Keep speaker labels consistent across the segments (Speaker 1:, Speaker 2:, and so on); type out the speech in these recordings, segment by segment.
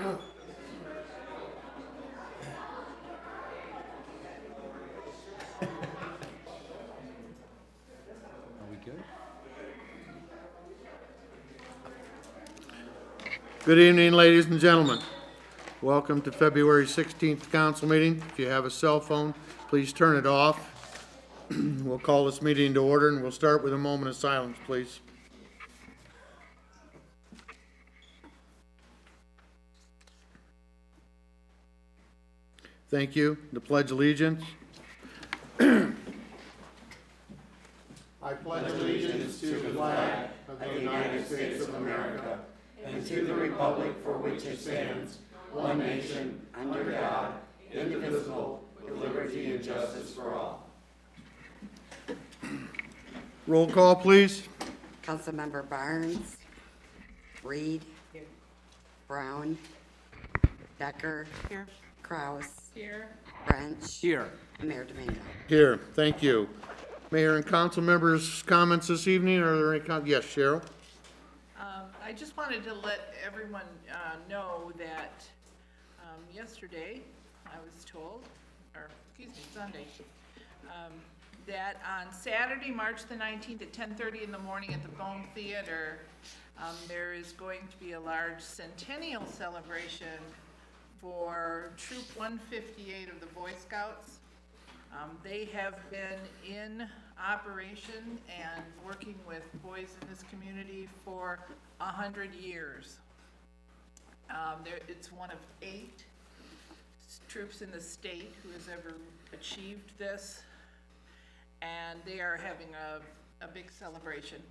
Speaker 1: we good?
Speaker 2: Good evening, ladies and gentlemen. Welcome to February 16th council meeting. If you have a cell phone, please turn it off. We'll call this meeting to order, and we'll start with a moment of silence, please. Thank you. The Pledge of Allegiance. I pledge allegiance to the flag of the United States of America and to the republic for which it stands, one nation, under God, indivisible, with liberty and justice for all. Roll call, please.
Speaker 3: Councilmember Barnes, Reed, Brown, Decker, here. Kraus, here. French,
Speaker 1: Here.
Speaker 3: and Mayor Domingo.
Speaker 2: Here, thank you. Mayor and council members' comments this evening. Are there any yes, Cheryl?
Speaker 4: I just wanted to let everyone know that yesterday I was told, or excuse me, Sunday, that on Saturday, March the 19th at 10:30 in the morning at the Bone Theater, there is going to be a large centennial celebration for Troop 158 of the Boy Scouts. They have been in operation and working with boys in this community for 100 years. It's one of 8 troops in the state who has ever achieved this, and they are having a big celebration.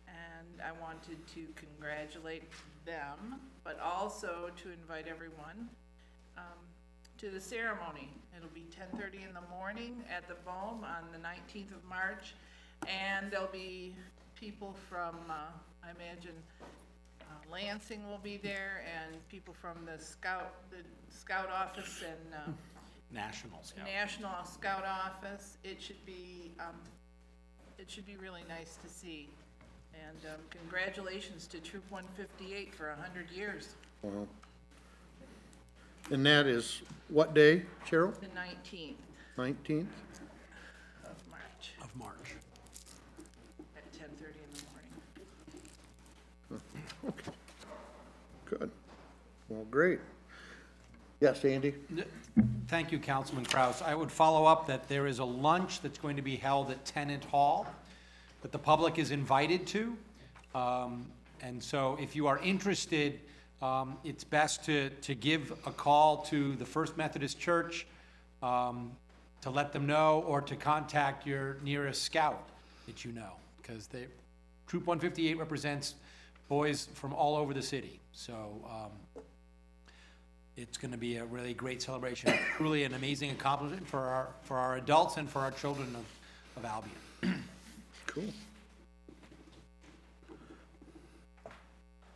Speaker 4: And I wanted to congratulate them, but also to invite everyone to the ceremony. It'll be 10:30 in the morning at the Bohm on the 19th of March, and there'll be people from, I imagine, Lansing will be there, and people from the Scout office and
Speaker 1: National
Speaker 4: Scout office. It should be really nice to see. And congratulations to Troop 158 for 100 years.
Speaker 2: Wow. And that is what day, Cheryl?
Speaker 4: The 19th
Speaker 2: 19th?
Speaker 4: of March at 10:30 in the morning.
Speaker 2: Okay. Good. Well, great. Yes, Andy?
Speaker 1: Thank you, Councilman Kraus. I would follow up that there is a lunch that's going to be held at Tennant Hall that the public is invited to. And so if you are interested, it's best to give a call to the First Methodist Church to let them know, or to contact your nearest scout that you know, because Troop 158 represents boys from all over the city. So it's going to be a really great celebration, truly an amazing accomplishment for our adults and for our children of Albion.
Speaker 2: Cool.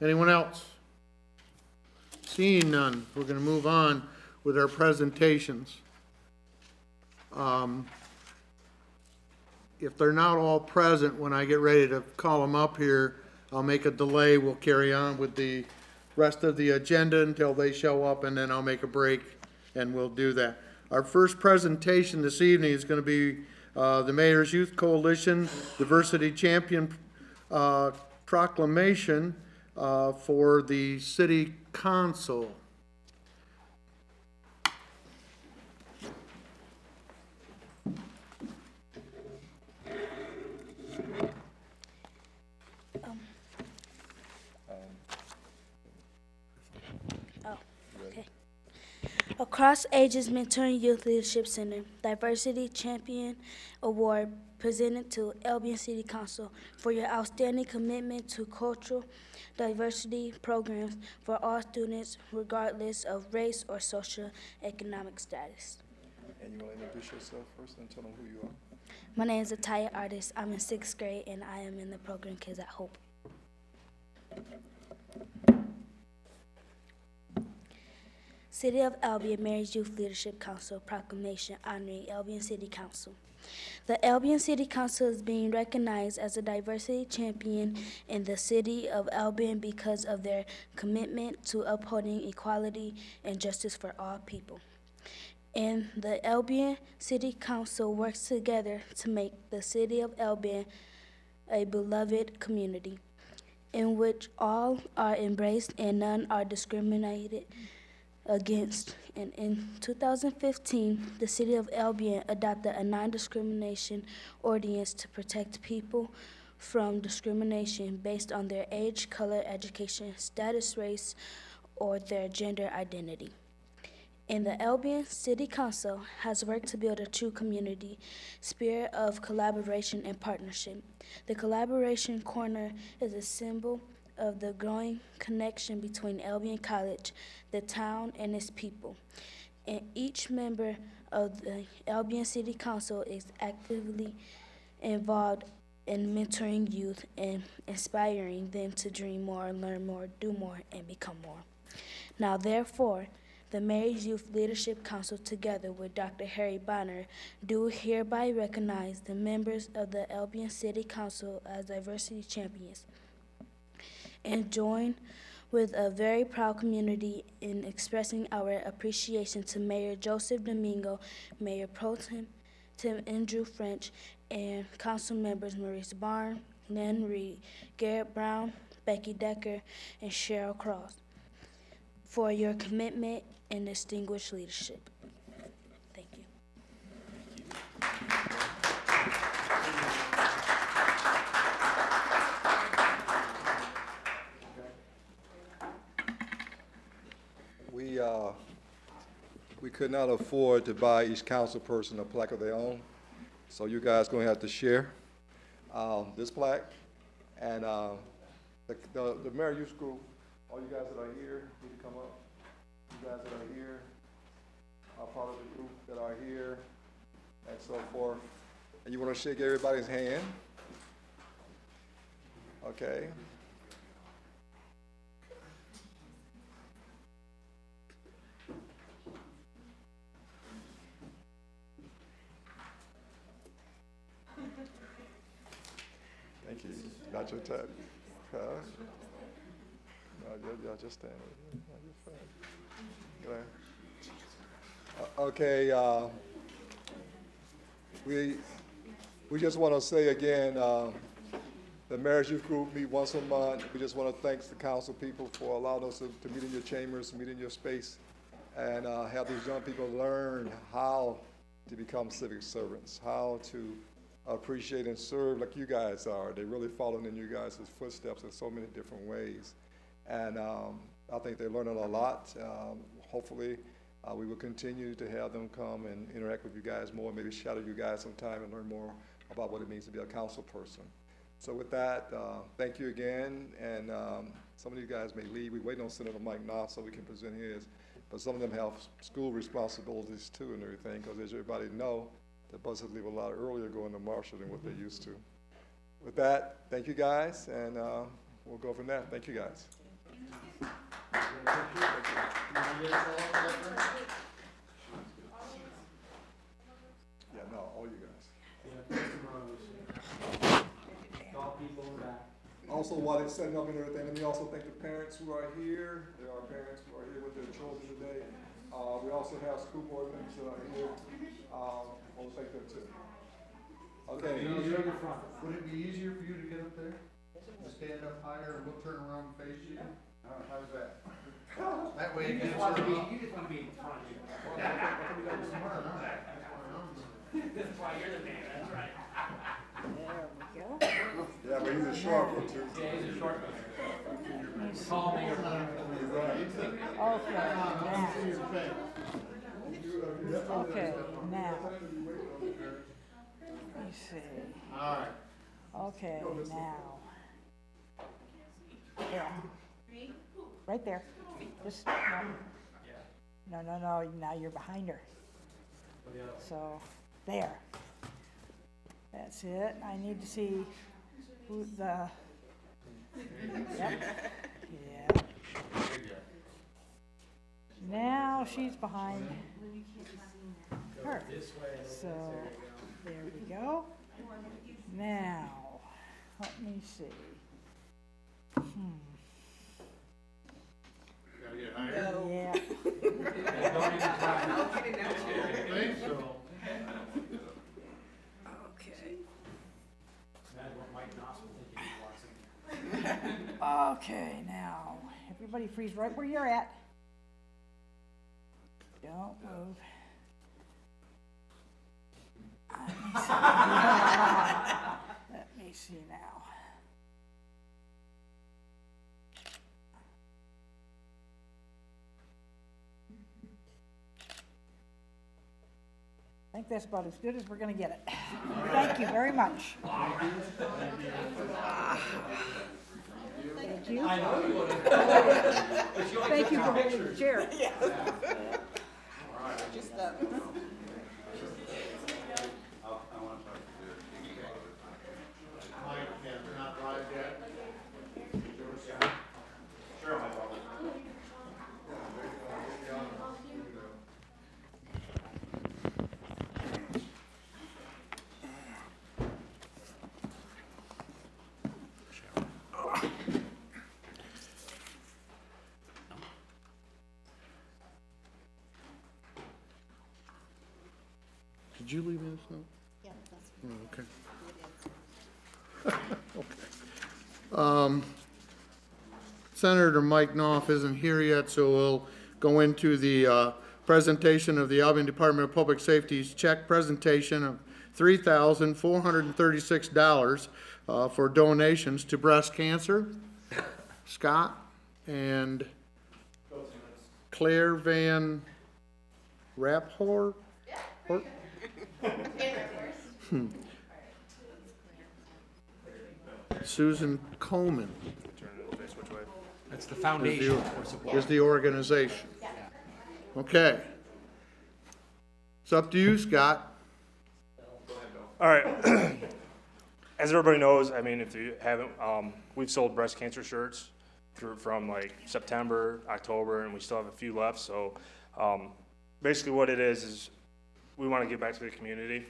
Speaker 2: Anyone else? Seeing none, we're going to move on with our presentations. If they're not all present when I get ready to call them up here, I'll make a delay. We'll carry on with the rest of the agenda until they show up, and then I'll make a break and we'll do that. Our first presentation this evening is going to be the Mayor's Youth Coalition Diversity Champion Proclamation for the City Council.
Speaker 5: Across Ages Mentoring Youth Leadership Center Diversity Champion Award presented to Albion City Council for your outstanding commitment to cultural diversity programs for all students regardless of race or socioeconomic status.
Speaker 6: And you want to introduce yourself first and tell them who you are?
Speaker 5: My name is Ataya Artist. I'm in 6th grade and I am in the program Kids at Hope. City of Albion Mayor's Youth Leadership Council proclamation honoring Albion City Council. The Albion City Council is being recognized as a diversity champion in the city of Albion because of their commitment to upholding equality and justice for all people. And the Albion City Council works together to make the city of Albion a beloved community in which all are embraced and none are discriminated against. And in 2015, the city of Albion adopted a non-discrimination ordinance to protect people from discrimination based on their age, color, education, status, race, or their gender identity. And the Albion City Council has worked to build a true community spirit of collaboration and partnership. The Collaboration Corner is a symbol of the growing connection between Albion College, the town, and its people. And each member of the Albion City Council is actively involved in mentoring youth and inspiring them to dream more, learn more, do more, and become more. Now, therefore, the Mayor's Youth Leadership Council, together with Dr. Harry Bonner, do hereby recognize the members of the Albion City Council as diversity champions and join with a very proud community in expressing our appreciation to Mayor Joseph Domingo, Mayor Pro Tem Tim Andrew French, and council members Maurice Barnes, Lynn Reed, Garrett Brown, Becky Decker, and Cheryl Cross for your commitment and distinguished leadership. Thank you.
Speaker 6: We could not afford to buy each council person a plaque of their own, so you guys going to have to share this plaque. And the Mayor Youth Group, all you guys that are here need to come up. You guys that are here are part of the group that are here and so forth. And you want to shake everybody's hand? Okay. Thank you. Not your time. No, y'all just stand over here. Okay, we just want to say again, the Mayor's Youth Group meet once a month. We just want to thank the council people for allowing us to meet in your chambers, meet in your space, and have these young people learn how to become civic servants, how to appreciate and serve like you guys are. They're really following in you guys' footsteps in so many different ways. And I think they're learning a lot. Hopefully, we will continue to have them come and interact with you guys more, maybe shadow you guys sometime and learn more about what it means to be a council person. So with that, thank you again. And some of you guys may leave. We're waiting on Senator Mike Knopf so we can present his. But some of them have school responsibilities too and everything, because as everybody know, the buses leave a lot earlier going to Marshall than what they used to. With that, thank you guys, and we'll go from there. Thank you guys. Yeah, no, all you guys. Also, while they're setting up and everything, let me also thank the parents who are here. There are parents who are here with their children today. We also have school board members that are here. We'll thank them too. Okay.
Speaker 2: Would it be easier for you to get up there? To stand up higher and we'll turn around and face you? How's that? That way you just want to be in front of you.
Speaker 7: That's why you're the man, that's right.
Speaker 3: There we go.
Speaker 6: Yeah, but he's a short one too.
Speaker 7: Yeah, he's a short one. Call me
Speaker 8: Okay, now. Let me see.
Speaker 2: All right.
Speaker 8: Okay, now. There. Right there. Just, no, now you're behind her. So, there. That's it. I need to see who the, yep. Yeah. Now she's behind her. So, there we go. Now, let me see. Yeah. Okay, now, everybody freeze right where you're at. Don't move. Let me see now. I think that's about as good as we're gonna get it. Thank you very much. Thank you. Thank you for holding the chair.
Speaker 2: Did you leave me this note?
Speaker 3: Yeah, that's
Speaker 2: Okay. Senator Mike Knopf isn't here yet, so we'll go into the presentation of the Albion Department of Public Safety's check presentation of $3,436 for donations to breast cancer. Scott and Claire Van Raphor? Susan Coleman
Speaker 1: That's the foundation for support.
Speaker 2: is the organization. Okay. It's up to you, Scott.
Speaker 9: All right. As everybody knows, I mean, if you haven't, we've sold breast cancer shirts from like September, October, and we still have a few left. So basically what it is we want to give back to the community.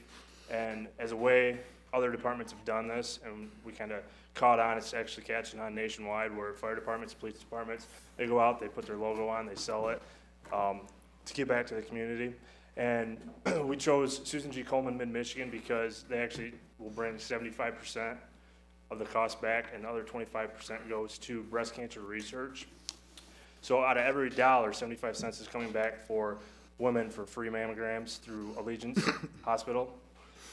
Speaker 9: And as a way, other departments have done this, and we kind of caught on. It's actually catching on nationwide, where fire departments, police departments, they go out, they put their logo on, they sell it to give back to the community. And we chose Susan G. Coleman Mid-Michigan because they actually will bring 75% of the cost back, and the other 25% goes to breast cancer research. So out of every dollar, 75 cents is coming back for women for free mammograms through Allegiance Hospital.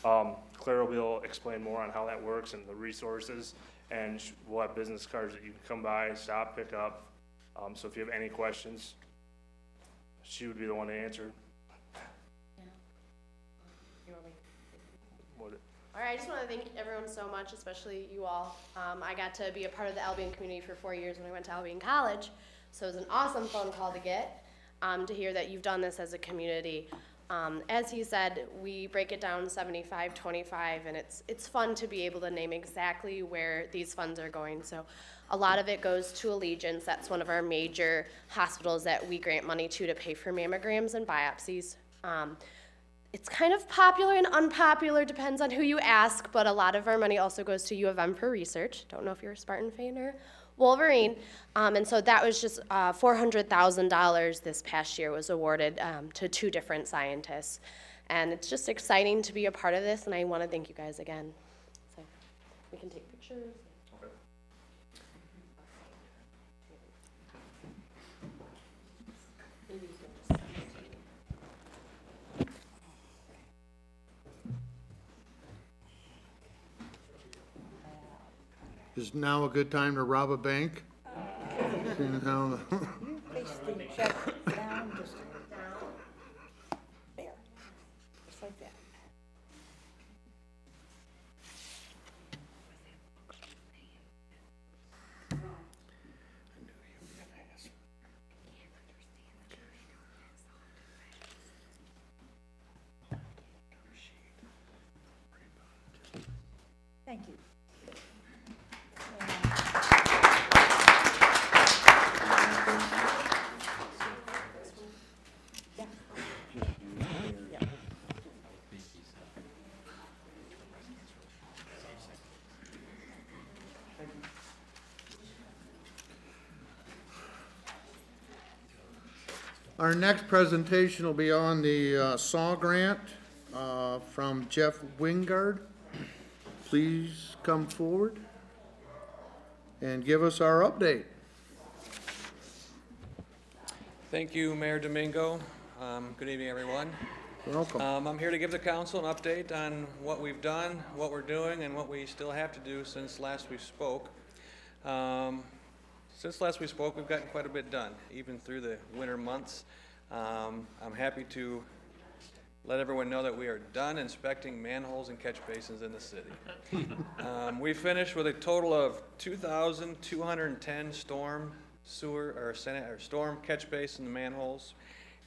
Speaker 9: Claire will be able to explain more on how that works and the resources, and we'll have business cards that you can come by, stop, pick up. So if you have any questions, she would be the one to answer.
Speaker 10: All right, I just want to thank everyone so much, especially you all. I got to be a part of the Albion community for 4 years when I went to Albion College, so it was an awesome phone call to get, to hear that you've done this as a community. As he said, we break it down 75-25, and it's fun to be able to name exactly where these funds are going. So a lot of it goes to Allegiance. That's one of our major hospitals that we grant money to pay for mammograms and biopsies. It's kind of popular and unpopular, depends on who you ask, but a lot of our money also goes to U of M for research. Don't know if you're a Spartan fan or Wolverine. And so that was just $400,000 this past year was awarded to 2 different scientists. And it's just exciting to be a part of this, and I want to thank you guys again. So we can take pictures.
Speaker 9: Okay.
Speaker 2: Is now a good time to rob a bank? Seeing how
Speaker 8: You place the check down, just there, just like that. Thank you.
Speaker 2: Our next presentation will be on the SAW grant from Jeff Wingard. Please come forward and give us our update.
Speaker 11: Thank you, Mayor Domingo. Good evening, everyone.
Speaker 2: Welcome.
Speaker 11: I'm here to give the council an update on what we've done, what we're doing, and what we still have to do since last we spoke. Since last we spoke, we've gotten quite a bit done, even through the winter months. I'm happy to let everyone know that we are done inspecting manholes and catch basins in the city. We finished with a total of 2,210 storm catch basin manholes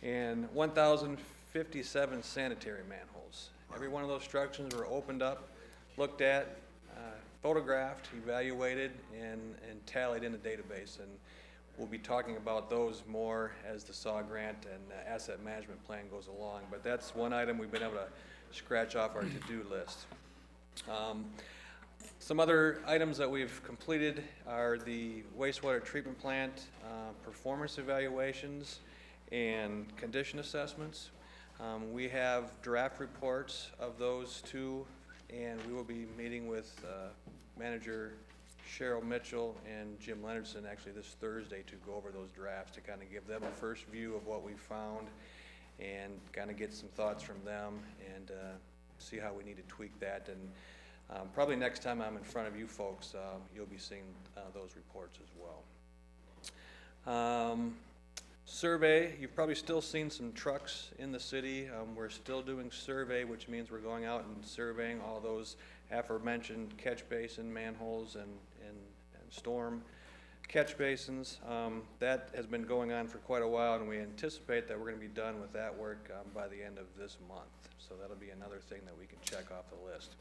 Speaker 11: and 1,057 sanitary manholes. Every one of those structures were opened up, looked at, photographed, evaluated, and tallied in the database. And we'll be talking about those more as the SAW grant and asset management plan goes along. But that's one item we've been able to scratch off our to-do list. Some other items that we've completed are the wastewater treatment plant performance evaluations and condition assessments. We have draft reports of those two, and we will be meeting with Manager Cheryl Mitchell and Jim Leonardson actually this Thursday to go over those drafts, to kind of give them a first view of what we found and kind of get some thoughts from them and see how we need to tweak that. And probably next time I'm in front of you folks, you'll be seeing those reports as well. Survey, you've probably still seen some trucks in the city. We're still doing survey, which means we're going out and surveying all those aforementioned catch basin manholes and storm catch basins. That has been going on for quite a while, and we anticipate that we're going to be done with that work by the end of this month. So that'll be another thing that we can check off the list.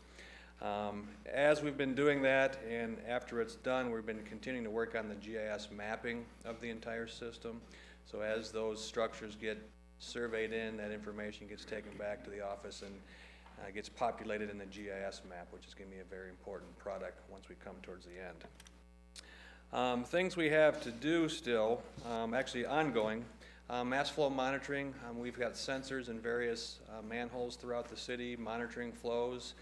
Speaker 11: As we've been doing that, and after it's done, we've been continuing to work on the GIS mapping of the entire system. So as those structures get surveyed in, that information gets taken back to the office and gets populated in the GIS map, which is going to be a very important product once we come towards the end. Things we have to do still, actually ongoing, mass flow monitoring. We've got sensors in various manholes throughout the city monitoring flows.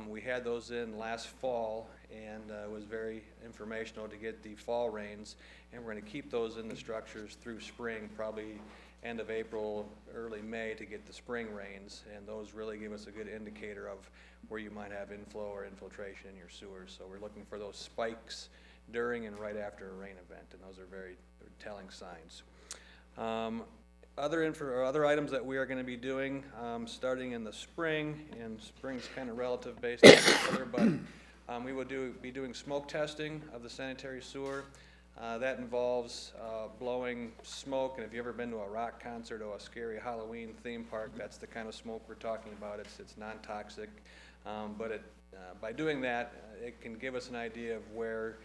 Speaker 11: We had those in last fall, and it was very informational to get the fall rains, and we're going to keep those in the structures through spring, probably end of April, early May, to get the spring rains, and those really give us a good indicator of where you might have inflow or infiltration in your sewers. So we're looking for those spikes during and right after a rain event, and those are very telling signs. Other items that we are going to be doing starting in the spring, and spring's kind of relative based on each other, but we will be doing smoke testing of the sanitary sewer. That involves blowing smoke, and if you've ever been to a rock concert or a scary Halloween theme park, that's the kind of smoke we're talking about. It's non-toxic, but by doing that, it can give us an idea of where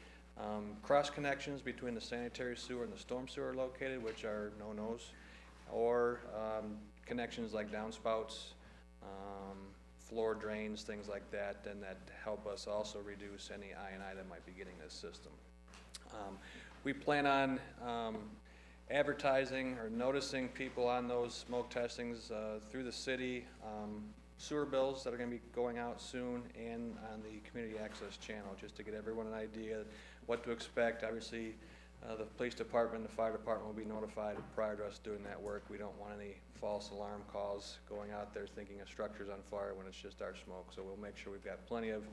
Speaker 11: cross connections between the sanitary sewer and the storm sewer are located, which are no-nos, or connections like downspouts, floor drains, things like that, and that help us also reduce any I&I that might be getting this system. We plan on advertising or noticing people on those smoke testings through the city, sewer bills that are going to be going out soon, and on the community access channel, just to get everyone an idea what to expect. Obviously, the police department and the fire department will be notified prior to us doing that work. We don't want any false alarm calls going out there thinking a structure's on fire when it's just our smoke. So we'll make sure we've got plenty of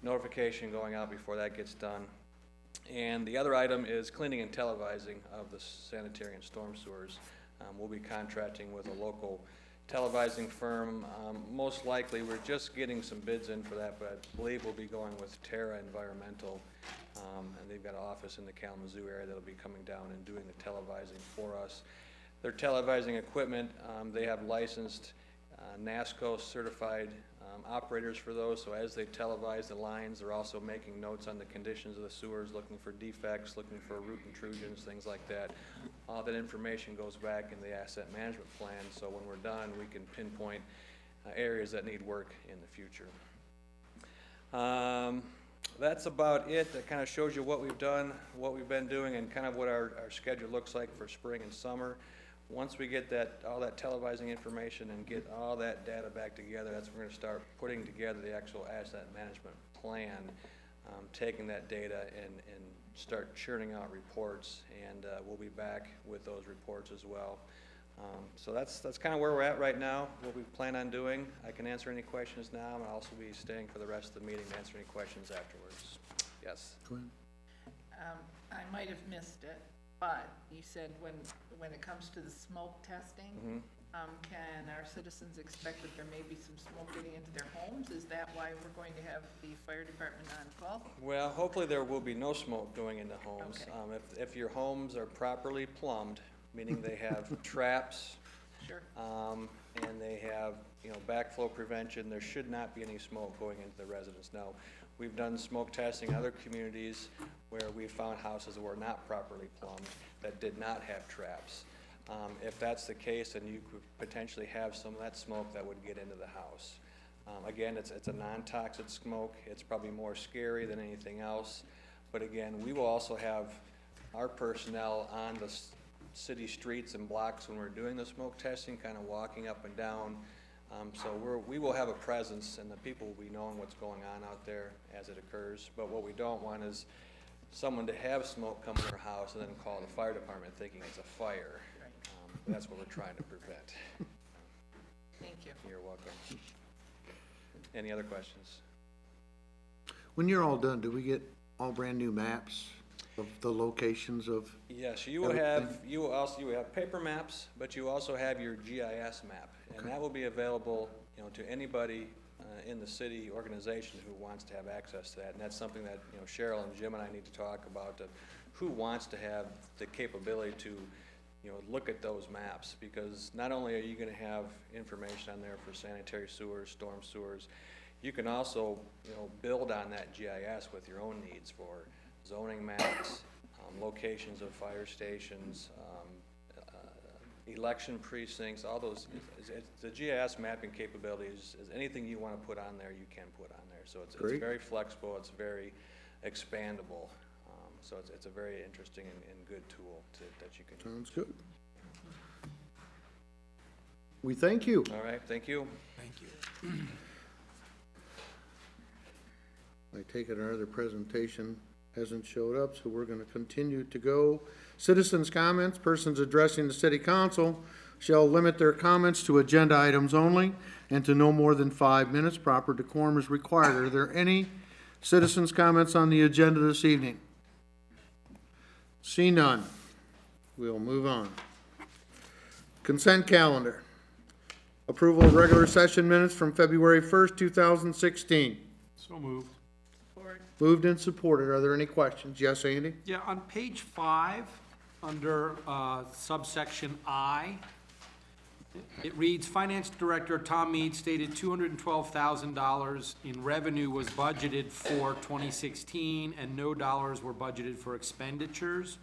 Speaker 11: notification going out before that gets done. And the other item is cleaning and televising of the sanitary and storm sewers. We'll be contracting with a local televising firm. Most likely, we're just getting some bids in for that, but I believe we'll be going with Terra Environmental, and they've got an office in the Kalamazoo area that'll be coming down and doing the televising for us. Their televising equipment, they have licensed NASCO certified operators for those, so as they televise the lines, they're also making notes on the conditions of the sewers, looking for defects, looking for root intrusions, things like that. All that information goes back in the asset management plan, so when we're done, we can pinpoint areas that need work in the future. That's about it. That kind of shows you what we've done, what we've been doing, and kind of what our schedule looks like for spring and summer. Once we get that, all that televising information and get all that data back together, that's when we're gonna start putting together the actual asset management plan, taking that data and start churning out reports, and we'll be back with those reports as well. So that's kind of where we're at right now, what we plan on doing. I can answer any questions now, and I'll also be staying for the rest of the meeting to answer any questions afterwards. Yes?
Speaker 2: Go ahead.
Speaker 4: I might have missed it, but you said when it comes to the smoke testing, can our citizens expect that there may be some smoke getting into their homes? Is that why we're going to have the fire department on call?
Speaker 11: Well, hopefully there will be no smoke going into homes.
Speaker 4: Okay.
Speaker 11: If your homes are properly plumbed, meaning they have traps,
Speaker 4: Sure.
Speaker 11: and they have, backflow prevention, there should not be any smoke going into the residence. Now, we've done smoke testing in other communities where we found houses that were not properly plumbed, that did not have traps. If that's the case, then you could potentially have some of that smoke that would get into the house. Again, it's a non-toxic smoke. It's probably more scary than anything else. But again, we will also have our personnel on the city streets and blocks when we're doing the smoke testing, kind of walking up and down. So we will have a presence, and the people will be knowing what's going on out there as it occurs. But what we don't want is someone to have smoke come in their house and then call the fire department thinking it's a fire. That's what we're trying to prevent.
Speaker 4: Thank you.
Speaker 11: You're welcome. Any other questions?
Speaker 2: When you're all done, do we get all brand-new maps of the locations of?
Speaker 11: Yes, you will have paper maps, but you also have your GIS map, and that will be available, to anybody in the city organization who wants to have access to that. And that's something that Cheryl and Jim and I need to talk about. Who wants to have the capability to look at those maps, because not only are you going to have information on there for sanitary sewers, storm sewers, you can also build on that GIS with your own needs for zoning maps, locations of fire stations, election precincts, all those. The GIS mapping capability is anything you want to put on there, you can put on there. So it's very flexible, it's very expandable. So it's a very interesting and good tool that you can use.
Speaker 2: Sounds good. We thank you.
Speaker 11: All right, thank you.
Speaker 1: Thank you.
Speaker 2: I take it our other presentation hasn't showed up, so we're going to continue to go. Citizens' comments. Persons addressing the city council shall limit their comments to agenda items only and to no more than 5 minutes. Proper decorum is required. Are there any citizens' comments on the agenda this evening? See none. We'll move on. Consent calendar. Approval of regular session minutes from February 1st, 2016.
Speaker 1: So moved.
Speaker 4: Support.
Speaker 2: Moved and supported. Are there any questions? Yes, Andy?
Speaker 1: Yeah, on page 5, under subsection I, it reads, Finance Director Tom Mead stated $212,000 in revenue was budgeted for 2016 and no dollars were budgeted for expenditures.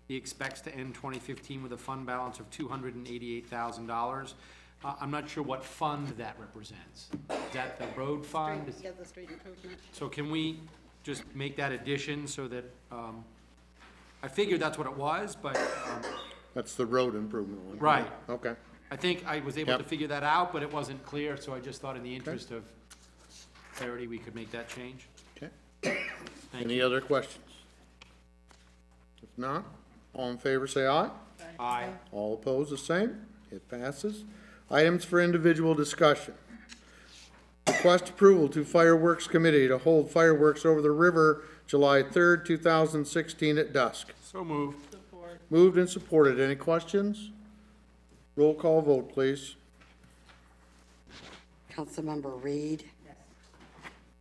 Speaker 1: He expects to end 2015 with a fund balance of $288,000. I'm not sure what fund that represents. Is that the road fund?
Speaker 3: Yeah, the street improvement.
Speaker 1: So can we just make that addition so that, I figured that's what it was, but,
Speaker 2: That's the road improvement one.
Speaker 1: right.
Speaker 2: Okay.
Speaker 1: I think I was able
Speaker 2: Yep.
Speaker 1: to figure that out, but it wasn't clear, so I just thought in the interest of clarity, we could make that change.
Speaker 2: Okay.
Speaker 1: Thank
Speaker 2: Any
Speaker 1: you.
Speaker 2: other questions? If not, all in favor say aye.
Speaker 1: Aye.
Speaker 2: All opposed, the same. It passes. Items for individual discussion. Request approval to Fireworks Committee to hold fireworks over the river July 3rd, 2016 at dusk.
Speaker 1: So moved.
Speaker 4: Support.
Speaker 2: Moved and supported. Any questions? Roll call vote, please.
Speaker 3: Councilmember Reed.
Speaker 4: Yes.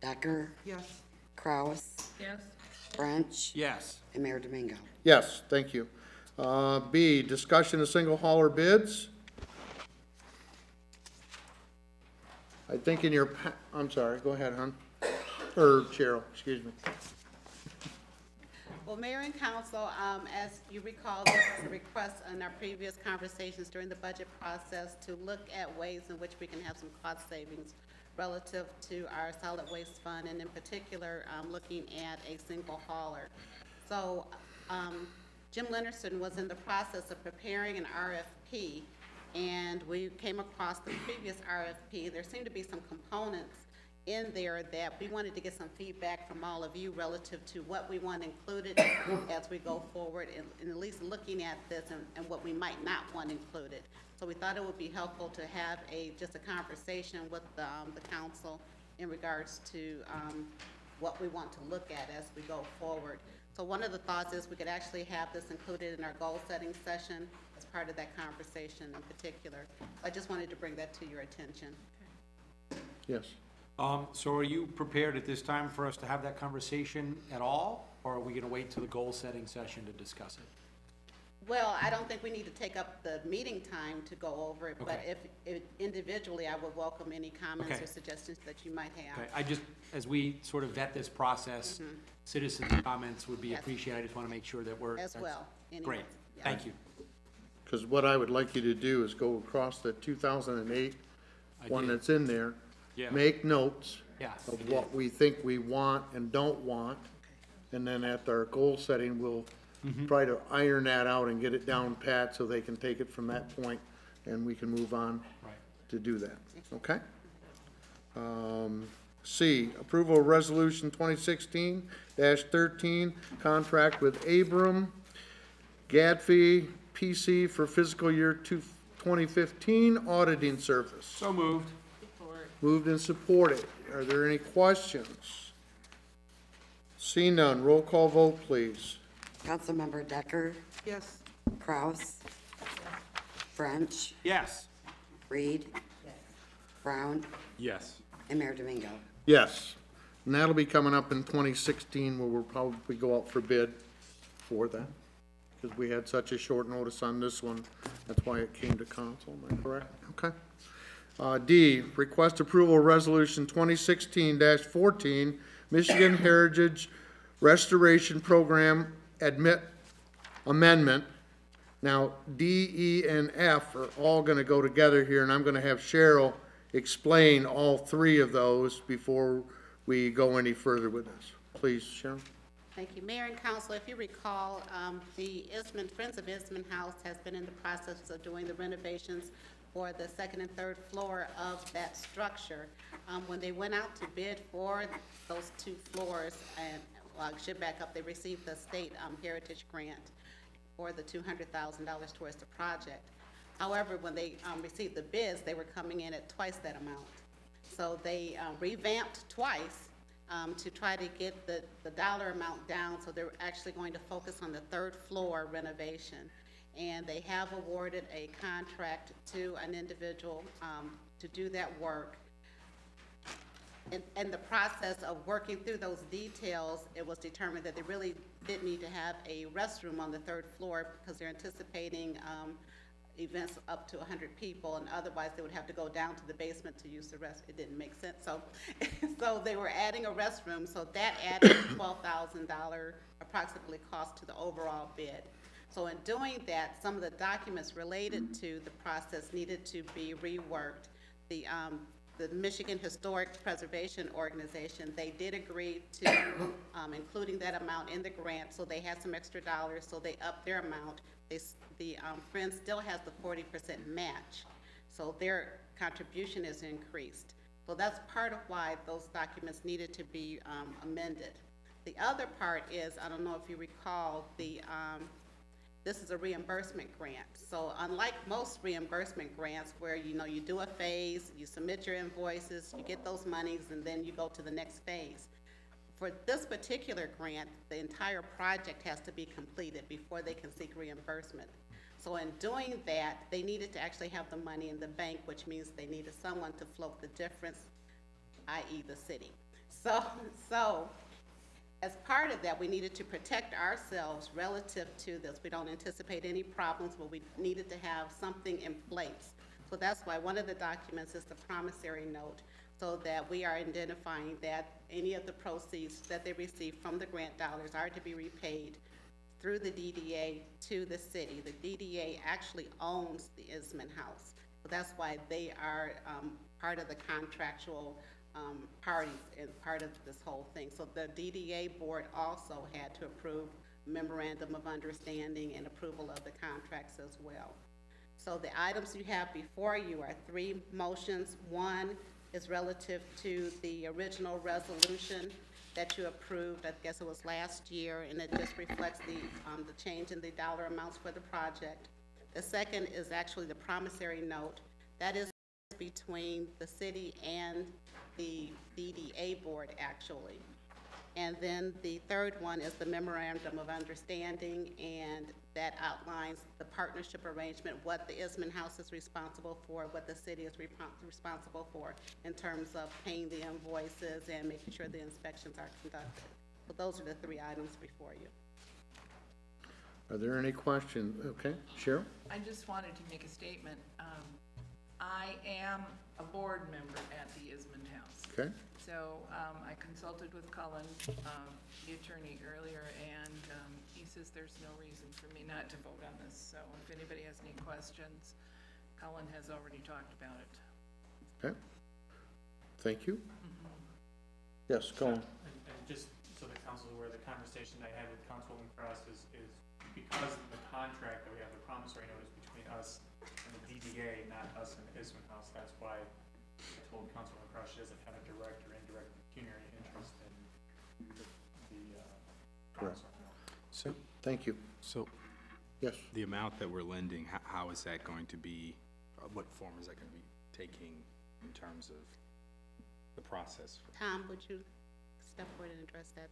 Speaker 3: Decker.
Speaker 4: Yes.
Speaker 3: Kraus.
Speaker 4: Yes.
Speaker 3: French.
Speaker 1: Yes.
Speaker 3: And Mayor Domingo.
Speaker 2: Yes, thank you. B, discussion of single hauler bids. I think in your, I'm sorry, go ahead, hon. Or Cheryl, excuse me.
Speaker 12: Well, Mayor and Council, as you recall, there was a request in our previous conversations during the budget process to look at ways in which we can have some cost savings relative to our solid waste fund, and in particular, looking at a single hauler. So, Jim Leonardson was in the process of preparing an RFP, and we came across the previous RFP. There seemed to be some components in there that we wanted to get some feedback from all of you relative to what we want included as we go forward, and at least looking at this and what we might not want included. So we thought it would be helpful to have just a conversation with the council in regards to what we want to look at as we go forward. So one of the thoughts is we could actually have this included in our goal-setting session as part of that conversation in particular. I just wanted to bring that to your attention.
Speaker 2: Yes.
Speaker 1: So are you prepared at this time for us to have that conversation at all, or are we gonna wait till the goal-setting session to discuss it?
Speaker 12: Well, I don't think we need to take up the meeting time to go over it, but
Speaker 1: Okay.
Speaker 12: if individually, I would welcome any comments
Speaker 1: Okay.
Speaker 12: or suggestions that you might have.
Speaker 1: Okay, I just, as we sort of vet this process, citizens' comments would be
Speaker 12: Yes.
Speaker 1: appreciated. I just wanna make sure that we're.
Speaker 12: As
Speaker 1: that's-
Speaker 12: well.
Speaker 1: Great,
Speaker 12: Anyone's- yeah.
Speaker 1: thank you.
Speaker 2: Because what I would like you to do is go across the 2008
Speaker 1: I
Speaker 2: one
Speaker 1: did.
Speaker 2: that's in there.
Speaker 1: Yeah.
Speaker 2: Make notes
Speaker 1: Yeah, I
Speaker 2: of
Speaker 1: did.
Speaker 2: what we think we want and don't want. And then at our goal setting, we'll
Speaker 1: Mm-hmm.
Speaker 2: try to iron that out and get it down pat so they can take it from that point and we can move on
Speaker 1: Right.
Speaker 2: to do that, okay? C, approval of resolution 2016-13, contract with Abram Gadfee PC for fiscal year 2015 auditing service.
Speaker 1: So moved.
Speaker 2: Moved and supported. Are there any questions? See none. Roll call vote, please.
Speaker 3: Councilmember Decker,
Speaker 4: Yes.
Speaker 3: Kraus, French,
Speaker 1: Yes.
Speaker 3: Reed, Brown,
Speaker 1: Yes.
Speaker 3: and Mayor Domingo.
Speaker 2: Yes. And that'll be coming up in 2016, where we'll probably go out for bid for that, because we had such a short notice on this one. That's why it came to council, am I correct? Okay. D, request approval of resolution 2016-14, Michigan Heritage Restoration Program amendment. Now, D, E, and F are all gonna go together here, and I'm gonna have Cheryl explain all three of those before we go any further with this. Please, Cheryl.
Speaker 12: Thank you. Mayor and council, if you recall, the Friends of Isman House has been in the process of doing the renovations for the second and third floor of that structure. When they went out to bid for those two floors, and, well, I should back up, they received the state heritage grant for the $200,000 towards the project. However, when they received the bids, they were coming in at twice that amount. So they revamped twice to try to get the dollar amount down, so they're actually going to focus on the third floor renovation. And they have awarded a contract to an individual to do that work. In the process of working through those details, it was determined that they really did need to have a restroom on the third floor because they're anticipating events up to 100 people, and otherwise they would have to go down to the basement to use the rest. It didn't make sense. So, so they were adding a restroom, so that added $12,000 approximately cost to the overall bid. So in doing that, some of the documents related to the process needed to be reworked. The Michigan Historic Preservation Organization, they did agree to including that amount in the grant, so they had some extra dollars, so they upped their amount. The Friends still has the 40% match, so their contribution is increased. So that's part of why those documents needed to be amended. The other part is, I don't know if you recall, this is a reimbursement grant. So unlike most reimbursement grants where, you know, you do a phase, you submit your invoices, you get those monies, and then you go to the next phase. For this particular grant, the entire project has to be completed before they can seek reimbursement. So in doing that, they needed to actually have the money in the bank, which means they needed someone to float the difference, i.e. the city. So as part of that, we needed to protect ourselves relative to this. We don't anticipate any problems, but we needed to have something in place. So that's why one of the documents is the promissory note, so that we are identifying that any of the proceeds that they receive from the grant dollars are to be repaid through the DDA to the city. The DDA actually owns the Isman House, so that's why they are part of the contractual parties and part of this whole thing. So the DDA board also had to approve memorandum of understanding and approval of the contracts as well. So the items you have before you are 3 motions. One is relative to the original resolution that you approved, I guess it was last year, and it just reflects the change in the dollar amounts for the project. The second is actually the promissory note. That is between the city and the DDA board, actually. And then the third one is the memorandum of understanding, and that outlines the partnership arrangement, what the Isman House is responsible for, what the city is responsible for in terms of paying the invoices and making sure the inspections are conducted. So those are the 3 items before you.
Speaker 2: Are there any questions? Okay, Cheryl?
Speaker 4: I just wanted to make a statement. I am a board member at the Isman House.
Speaker 2: Okay.
Speaker 4: So I consulted with Cullen, the attorney, earlier, and he says there's no reason for me not to vote on this. So if anybody has any questions, Cullen has already talked about it.
Speaker 2: Okay. Thank you. Yes, go on.
Speaker 7: And just so the council is aware, the conversation I had with Councilwoman Kraus is because of the contract that we have, the promissory note is between us and the DDA, not us and the Isman House. That's why I told Councilwoman Kraus she doesn't have a direct or indirect pecuniary interest in the promissory note.
Speaker 13: So,
Speaker 2: Thank you.
Speaker 13: so
Speaker 2: Yes.
Speaker 13: the amount that we're lending, how is that going to be, what form is that going to be taking in terms of the process?
Speaker 12: Tom, would you step forward and address that?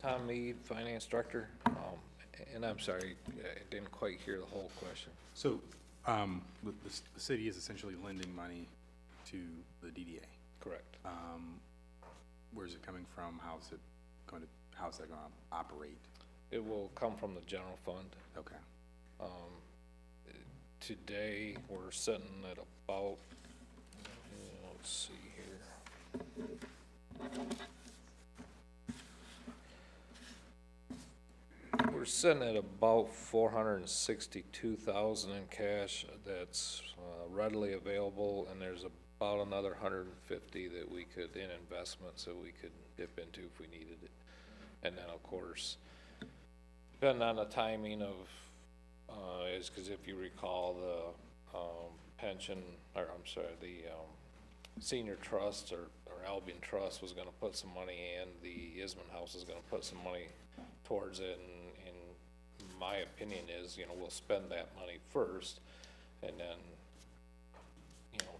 Speaker 14: Tom Mead, Finance Director, and I'm sorry, I didn't quite hear the whole question.
Speaker 13: So, the city is essentially lending money to the DDA.
Speaker 14: Correct.
Speaker 13: Where's it coming from? How's that going to operate?
Speaker 14: It will come from the general fund.
Speaker 13: Okay.
Speaker 14: Today, we're sitting at about, let's see here. We're sitting at about 462,000 in cash that's readily available, and there's about another 150 that we could, in investments, that we could dip into if we needed it. And then, of course, depending on the timing of, is because if you recall, the pension, or I'm sorry, the senior trust or Albion Trust was going to put some money in, the Isman House is going to put some money towards it, and my opinion is, we'll spend that money first, and then,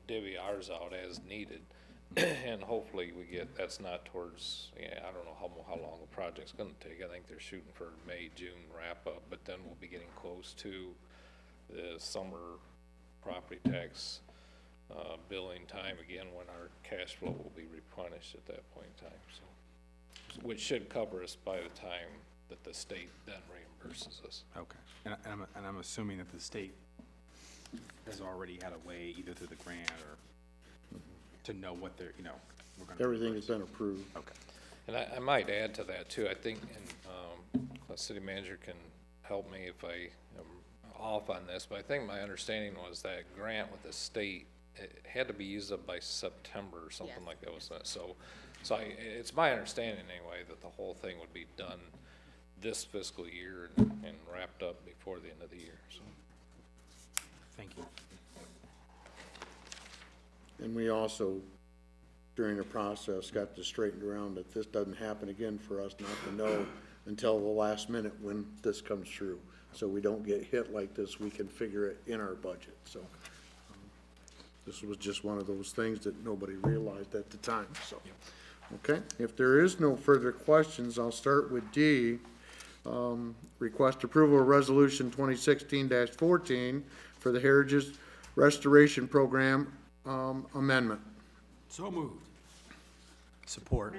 Speaker 14: divvy ours out as needed, and hopefully we get, that's not towards, I don't know how long the project's gonna take. I think they're shooting for May, June wrap up, but then we'll be getting close to the summer property tax billing time again, when our cash flow will be replenished at that point in time, so, which should cover us by the time that the state then reimburses us.
Speaker 13: Okay. And I'm assuming that the state has already had a way, either through the grant or to know what they're, we're going to.
Speaker 2: Everything has been approved.
Speaker 13: Okay.
Speaker 14: And I might add to that too. I think, and the city manager can help me if I am off on this, but I think my understanding was that grant with the state, it had to be used up by September or something like that. Was that so? It's my understanding anyway that the whole thing would be done this fiscal year and wrapped up before the end of the year. So.
Speaker 13: Thank you.
Speaker 2: And we also, during the process, got this straightened around that this doesn't happen again for us not to know until the last minute when this comes through. So we don't get hit like this, we can figure it in our budget. So this was just one of those things that nobody realized at the time, so. Okay, if there is no further questions, I'll start with D. Request approval of resolution 2016-14 for the Heritage Restoration Program amendment.
Speaker 1: So moved.
Speaker 13: Support.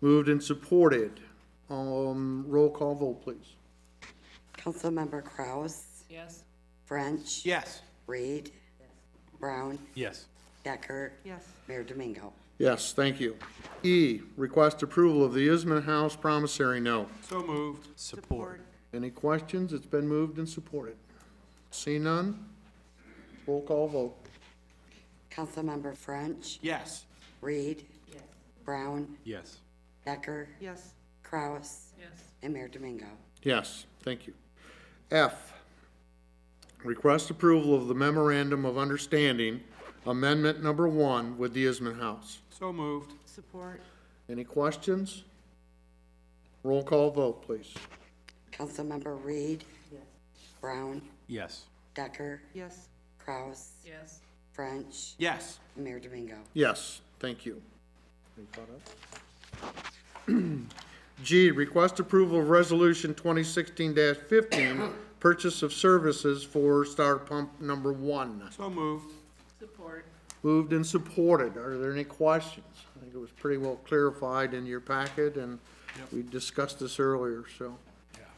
Speaker 2: Moved and supported. Roll call vote, please.
Speaker 3: Councilmember Kraus,
Speaker 4: Yes?
Speaker 3: French.
Speaker 1: Yes.
Speaker 3: Reed. Brown.
Speaker 13: Yes.
Speaker 3: Decker.
Speaker 8: Yes.
Speaker 3: Mayor Domingo.
Speaker 2: Yes, thank you. E, request approval of the Isman House promissory note.
Speaker 1: So moved.
Speaker 13: Support.
Speaker 2: Any questions? It's been moved and supported. See none? Roll call vote.
Speaker 3: Councilmember French.
Speaker 1: Yes.
Speaker 3: Reed. Brown.
Speaker 13: Yes.
Speaker 3: Decker.
Speaker 4: Yes.
Speaker 3: Kraus.
Speaker 4: Yes.
Speaker 3: And Mayor Domingo.
Speaker 2: Yes, thank you. F, request approval of the memorandum of understanding, amendment number 1 with the Isman House.
Speaker 1: So moved.
Speaker 4: Support.
Speaker 2: Any questions? Roll call vote, please.
Speaker 3: Councilmember Reed. Brown.
Speaker 13: Yes.
Speaker 3: Decker.
Speaker 4: Yes.
Speaker 3: Kraus.
Speaker 4: Yes.
Speaker 3: French.
Speaker 1: Yes.
Speaker 3: And Mayor Domingo.
Speaker 2: Yes, thank you. You caught up? G, request approval of resolution 2016-15, purchase of services for Star Pump number 1.
Speaker 1: So moved.
Speaker 4: Support.
Speaker 2: Moved and supported. Are there any questions? I think it was pretty well clarified in your packet, and we discussed this earlier, so.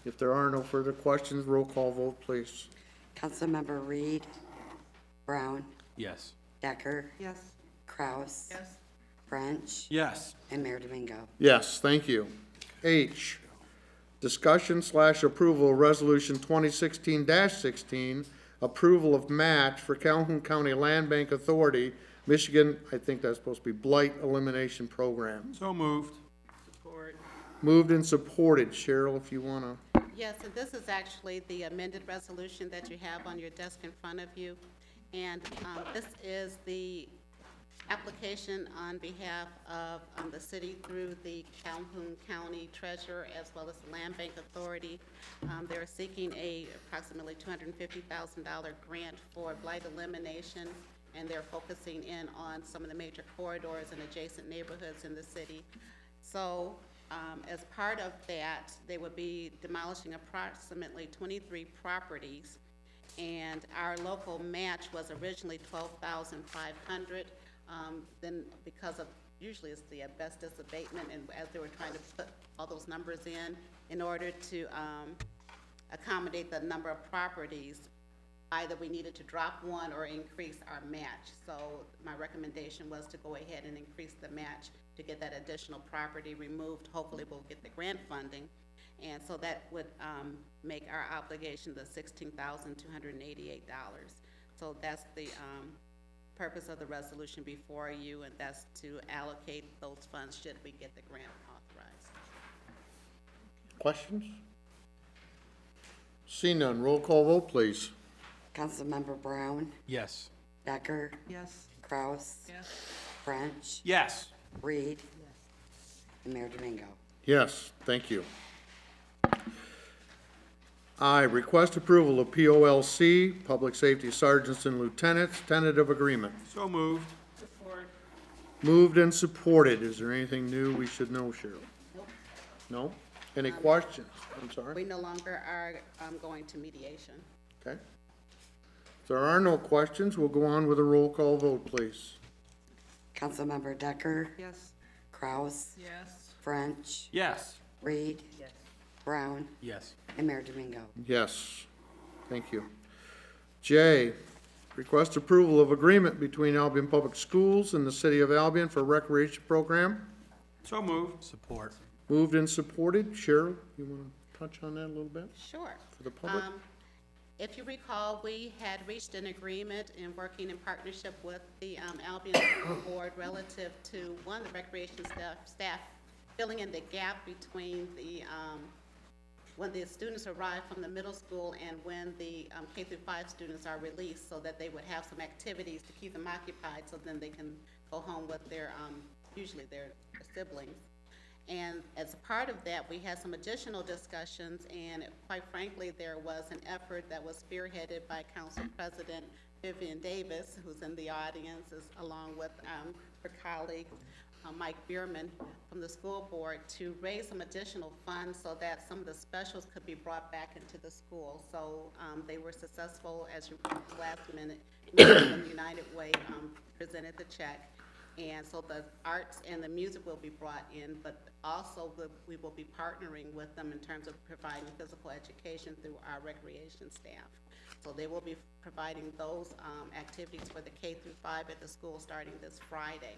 Speaker 2: If there are no further questions, roll call vote, please.
Speaker 3: Councilmember Reed. Brown.
Speaker 13: Yes.
Speaker 3: Decker.
Speaker 4: Yes.
Speaker 3: Kraus.
Speaker 4: Yes.
Speaker 3: French.
Speaker 1: Yes.
Speaker 3: And Mayor Domingo.
Speaker 2: Yes, thank you. H, discussion/approval of resolution 2016-16, approval of match for Calhoun County Land Bank Authority, Michigan, I think that's supposed to be Blight Elimination Program.
Speaker 1: So moved.
Speaker 4: Support.
Speaker 2: Moved and supported. Cheryl, if you wanna.
Speaker 12: Yes, and this is actually the amended resolution that you have on your desk in front of you. And this is the application on behalf of the city through the Calhoun County Treasurer as well as the Land Bank Authority. They're seeking a approximately $250,000 grant for blight elimination, and they're focusing in on some of the major corridors and adjacent neighborhoods in the city. So as part of that, they would be demolishing approximately 23 properties, and our local match was originally $12,500. Then because of, usually it's the asbestos abatement, and as they were trying to put all those numbers in order to accommodate the number of properties, either we needed to drop one or increase our match. So my recommendation was to go ahead and increase the match to get that additional property removed. Hopefully we'll get the grant funding. And so that would make our obligation the $16,288. So that's the purpose of the resolution before you, and that's to allocate those funds should we get the grant authorized.
Speaker 2: Questions? See none. Roll call vote, please.
Speaker 3: Councilmember Brown.
Speaker 13: Yes.
Speaker 3: Decker.
Speaker 4: Yes.
Speaker 3: Kraus.
Speaker 4: Yes.
Speaker 3: French.
Speaker 1: Yes.
Speaker 3: Reed. And Mayor Domingo.
Speaker 2: Yes, thank you. I, request approval of POLC, Public Safety Sergeants and Lieutenants, tentative agreement.
Speaker 1: So moved.
Speaker 4: Support.
Speaker 2: Moved and supported. Is there anything new we should know, Cheryl?
Speaker 12: Nope.
Speaker 2: No? Any questions? I'm sorry.
Speaker 12: We no longer are going to mediation.
Speaker 2: Okay. If there are no questions, we'll go on with a roll call vote, please.
Speaker 3: Councilmember Decker.
Speaker 4: Yes.
Speaker 3: Kraus.
Speaker 4: Yes.
Speaker 3: French.
Speaker 1: Yes.
Speaker 3: Reed.
Speaker 4: Yes.
Speaker 3: Brown.
Speaker 13: Yes.
Speaker 3: And Mayor Domingo.
Speaker 2: Yes, thank you. J, request approval of agreement between Albion Public Schools and the City of Albion for recreation program.
Speaker 1: So moved.
Speaker 13: Support.
Speaker 2: Moved and supported. Cheryl, you want to touch on that a little bit
Speaker 12: Sure.
Speaker 2: for the public?
Speaker 12: If you recall, we had reached an agreement in working in partnership with the Albion School Board relative to, one, the recreation staff filling in the gap between the, when the students arrive from the middle school and when the K-5 students are released, so that they would have some activities to keep them occupied so then they can go home with their, usually their siblings. And as a part of that, we had some additional discussions, and quite frankly, there was an effort that was spearheaded by Council President Vivian Davis, who's in the audience, along with her colleague, Mike Bierman from the school board, to raise some additional funds so that some of the specials could be brought back into the school. So they were successful, as you last minute, United Way presented the check. And so the arts and the music will be brought in, but also we will be partnering with them in terms of providing physical education through our recreation staff. So they will be providing those activities for the K-5 at the school starting this Friday.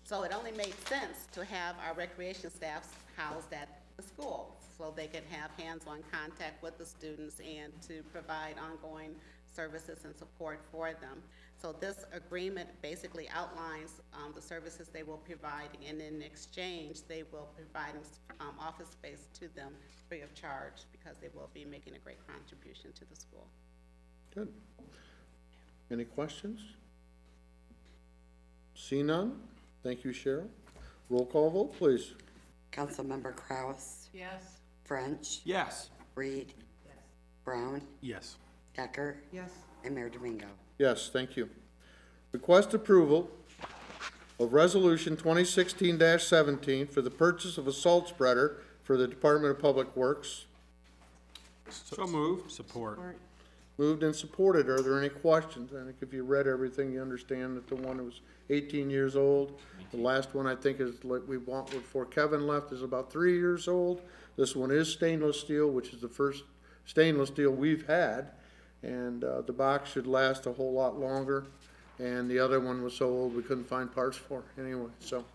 Speaker 12: So it only made sense to have our recreation staff housed at the school so they could have hands-on contact with the students and to provide ongoing services and support for them. So this agreement basically outlines the services they will provide, and in exchange, they will provide office space to them free of charge because they will be making a great contribution to the school.
Speaker 2: Good. Any questions? See none? Thank you, Cheryl. Roll call vote, please.
Speaker 3: Councilmember Kraus,
Speaker 4: Yes.
Speaker 3: French,
Speaker 1: Yes.
Speaker 3: Reed, Brown,
Speaker 13: Yes.
Speaker 3: Decker,
Speaker 8: Yes.
Speaker 3: and Mayor Domingo.
Speaker 2: Yes, thank you. Request approval of Resolution 2016-17 for the purchase of a salt spreader for the Department of Public Works.
Speaker 1: So moved.
Speaker 13: Support.
Speaker 2: Moved and supported. Are there any questions? I think if you read everything, you understand that the one that was 18 years old. The last one, I think, is like we bought before Kevin left, is about 3 years old. This one is stainless steel, which is the first stainless steel we've had. And the box should last a whole lot longer. And the other one was so old we couldn't find parts for it anyway, so.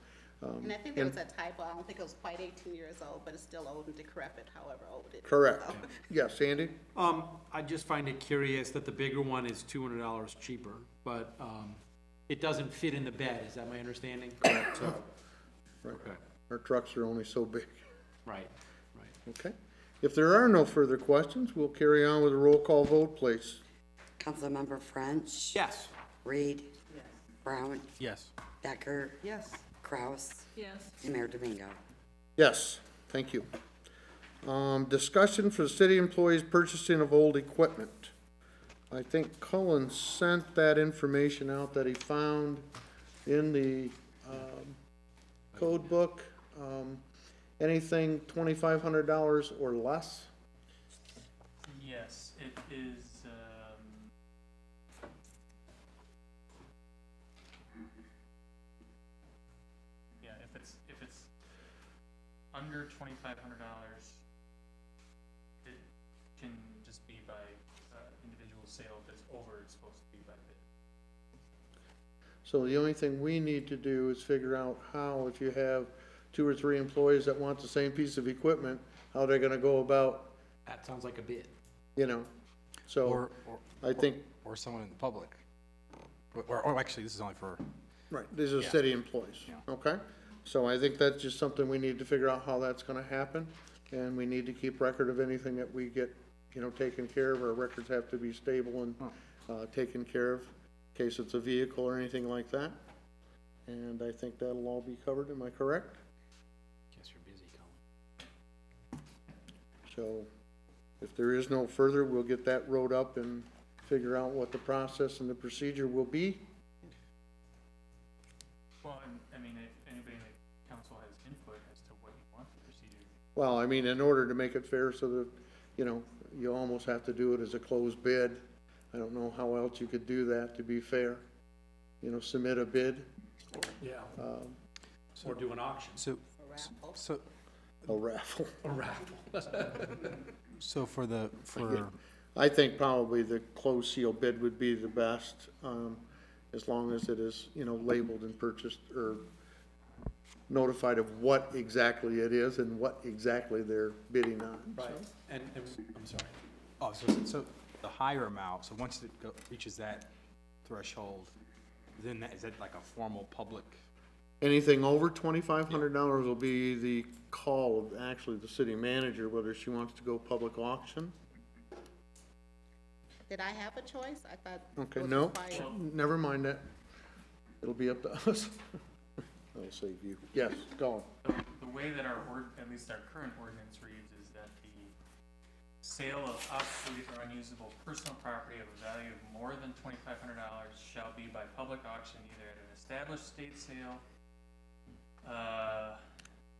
Speaker 12: And I think there was a typo. I don't think it was quite 18 years old, but it's still old and decrepit, however old it is.
Speaker 2: Correct.
Speaker 12: So.
Speaker 2: Yes, Andy?
Speaker 1: I just find it curious that the bigger one is $200 cheaper, but, it doesn't fit in the bed, is that my understanding?
Speaker 2: Correct.
Speaker 1: So,
Speaker 2: Right. Our trucks are only so big.
Speaker 1: right.
Speaker 2: Okay. If there are no further questions, we'll carry on with a roll call vote, please.
Speaker 3: Councilmember French.
Speaker 1: Yes.
Speaker 3: Reed, Brown,
Speaker 13: Yes.
Speaker 3: Decker,
Speaker 8: Yes.
Speaker 3: Kraus,
Speaker 4: Yes.
Speaker 3: and Mayor Domingo.
Speaker 2: Yes, thank you. Discussion for the city employees purchasing of old equipment. I think Cullen sent that information out that he found in the, code book. Anything $2,500 or less?
Speaker 7: Yes, it is, yeah, if it's under $2,500, it can just be by, individual sale. If it's over, it's supposed to be by bid.
Speaker 2: So the only thing we need to do is figure out how, if you have 2 or 3 employees that want the same piece of equipment, how they're gonna go about,
Speaker 1: That sounds like a bid.
Speaker 2: you know, so
Speaker 13: Or
Speaker 2: I think,
Speaker 13: or someone in the public. Or actually, this is only for,
Speaker 2: right, these are
Speaker 13: Yeah.
Speaker 2: city employees,
Speaker 13: Yeah.
Speaker 2: okay? So I think that's just something we need to figure out how that's gonna happen, and we need to keep record of anything that we get, you know, taken care of. Our records have to be stable and, taken care of, in case it's a vehicle or anything like that. And I think that'll all be covered, am I correct?
Speaker 13: guess you're busy, Colin.
Speaker 2: So if there is no further, we'll get that wrote up and figure out what the process and the procedure will be.
Speaker 7: Well, and, I mean, if anybody in the council has input as to what you want the procedure to be.
Speaker 2: Well, I mean, in order to make it fair so that, you know, you almost have to do it as a closed bid. I don't know how else you could do that to be fair. You know, submit a bid,
Speaker 1: Yeah. Or do an auction.
Speaker 13: So, so,
Speaker 2: a raffle.
Speaker 1: A raffle.
Speaker 13: so for
Speaker 2: I think probably the closed seal bid would be the best, as long as it is, you know, labeled and purchased or notified of what exactly it is and what exactly they're bidding on.
Speaker 1: Right, and, I'm sorry.
Speaker 13: oh, so the higher amount, so once it reaches that threshold, then is that like a formal public?
Speaker 2: Anything over $2,500 will be the call of actually the city manager, whether she wants to go public auction.
Speaker 12: Did I have a choice? I thought.
Speaker 2: Okay,
Speaker 12: it was
Speaker 2: no,
Speaker 12: required.
Speaker 2: never mind that. It'll be up to us. I'll save you. Yes, go on.
Speaker 7: The way that at least our current ordinance reads is that the sale of obsolete or unusable personal property of a value of more than $2,500 shall be by public auction either at an established state sale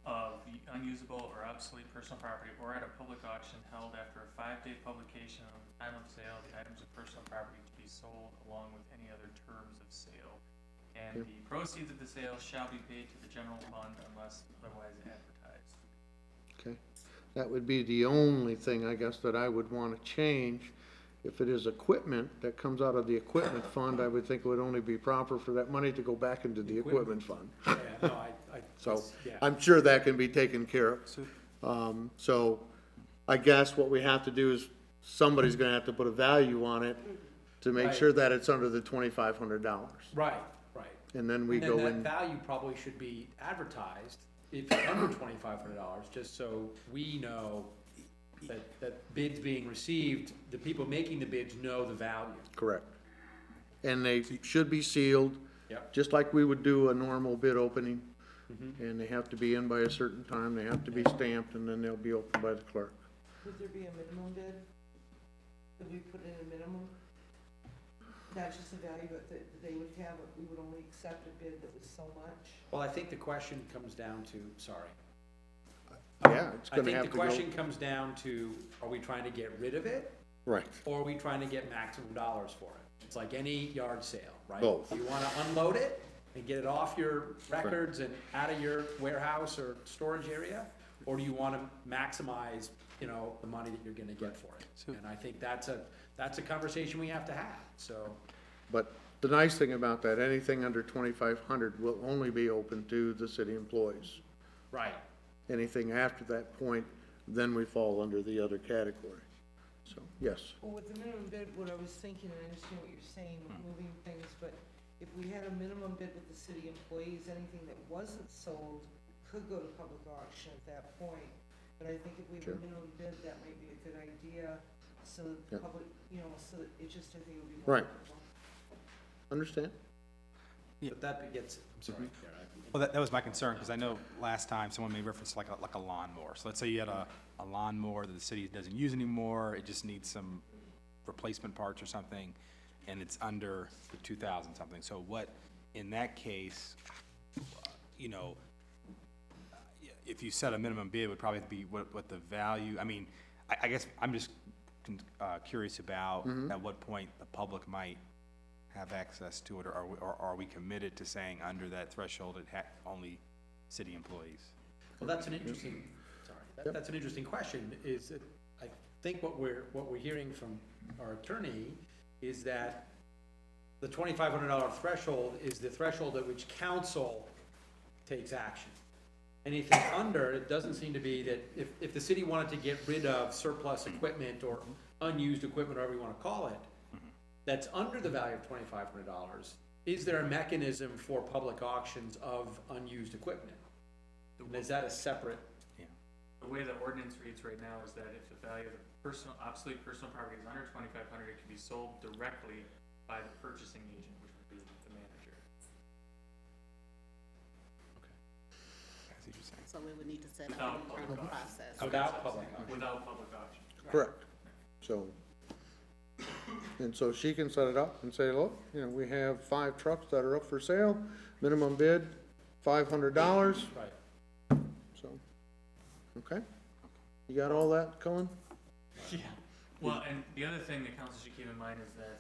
Speaker 7: of the unusable or obsolete personal property or at a public auction held after a 5-day publication on the time of sale of the items of personal property to be sold along with any other terms of sale. And the proceeds of the sale shall be paid to the general fund unless otherwise advertised.
Speaker 2: Okay, that would be the only thing, I guess, that I would want to change. If it is equipment that comes out of the equipment fund, I would think it would only be proper for that money to go back into the equipment fund.
Speaker 1: Yeah, no,
Speaker 2: So,
Speaker 1: yeah.
Speaker 2: I'm sure that can be taken care of. So, I guess what we have to do is, somebody's gonna have to put a value on it, to make
Speaker 1: Right.
Speaker 2: sure that it's under the $2,500.
Speaker 1: Right, right.
Speaker 2: And then we
Speaker 1: And
Speaker 2: go
Speaker 1: then
Speaker 2: in.
Speaker 1: that value probably should be advertised if it's under $2,500, just so we know that bids being received, the people making the bids know the value.
Speaker 2: Correct. And they should be sealed.
Speaker 1: Yep.
Speaker 2: Just like we would do a normal bid opening. And they have to be in by a certain time, they have to be stamped, and then they'll be opened by the clerk.
Speaker 15: Would there be a minimum bid? Could we put in a minimum? Not just the value, but that they would have, we would only accept a bid that was so much?
Speaker 1: Well, I think the question comes down to, sorry.
Speaker 2: Yeah, it's
Speaker 1: I
Speaker 2: gonna
Speaker 1: think
Speaker 2: have
Speaker 1: the
Speaker 2: to go.
Speaker 1: question comes down to, are we trying to get rid of it?
Speaker 2: Right,
Speaker 1: Or are we trying to get maximum dollars for it? It's like any yard sale, right?
Speaker 2: Both.
Speaker 1: You wanna unload it and get it off your records and out of your warehouse or storage area? Or do you wanna maximize, you know, the money that you're gonna get for it? And I think that's a conversation we have to have, so.
Speaker 2: but the nice thing about that, anything under 2,500 will only be open to the city employees.
Speaker 1: Right.
Speaker 2: Anything after that point, then we fall under the other category. So, yes.
Speaker 15: Well, with the minimum bid, what I was thinking, and I understand what you're saying, with moving things, but if we had a minimum bid with the city employees, anything that wasn't sold could go to public auction at that point. But I think if we have a minimum bid, that might be a good idea, so that the
Speaker 2: Yeah.
Speaker 15: public, you know, so that it just, I think it would be more.
Speaker 2: Right. Understand?
Speaker 1: But that gets, I'm sorry.
Speaker 13: Well, that was my concern, because I know last time someone made reference to like a lawnmower. So let's say you had a lawnmower that the city doesn't use anymore, it just needs some replacement parts or something, and it's under the 2,000 something. So what, in that case, you know, if you set a minimum bid, it would probably be what the value, I mean, I guess I'm just curious about at what point the public might have access to it, or are we committed to saying under that threshold it only city employees?
Speaker 1: Well, that's an interesting, sorry, that's an interesting question, is that I think what we're hearing from our attorney is that the $2,500 threshold is the threshold at which council takes action. Anything under, it doesn't seem to be that if the city wanted to get rid of surplus equipment or unused equipment, whatever you wanna call it, that's under the value of $2,500, is there a mechanism for public auctions of unused equipment? And is that a separate?
Speaker 7: The way the ordinance reads right now is that if the value of the obsolete personal property is under 2,500, it can be sold directly by the purchasing agent, which would be the manager.
Speaker 12: So we would need to set
Speaker 7: Without
Speaker 12: up an
Speaker 7: public
Speaker 12: internal
Speaker 7: auction.
Speaker 12: process.
Speaker 1: Without public auction.
Speaker 7: Without public auction.
Speaker 2: Correct. So, and so she can set it up and say, look, you know, we have 5 trucks that are up for sale, minimum bid, $500.
Speaker 1: Right.
Speaker 2: So, okay. You got all that, Cullen?
Speaker 7: Yeah. Well, and the other thing that council should keep in mind is that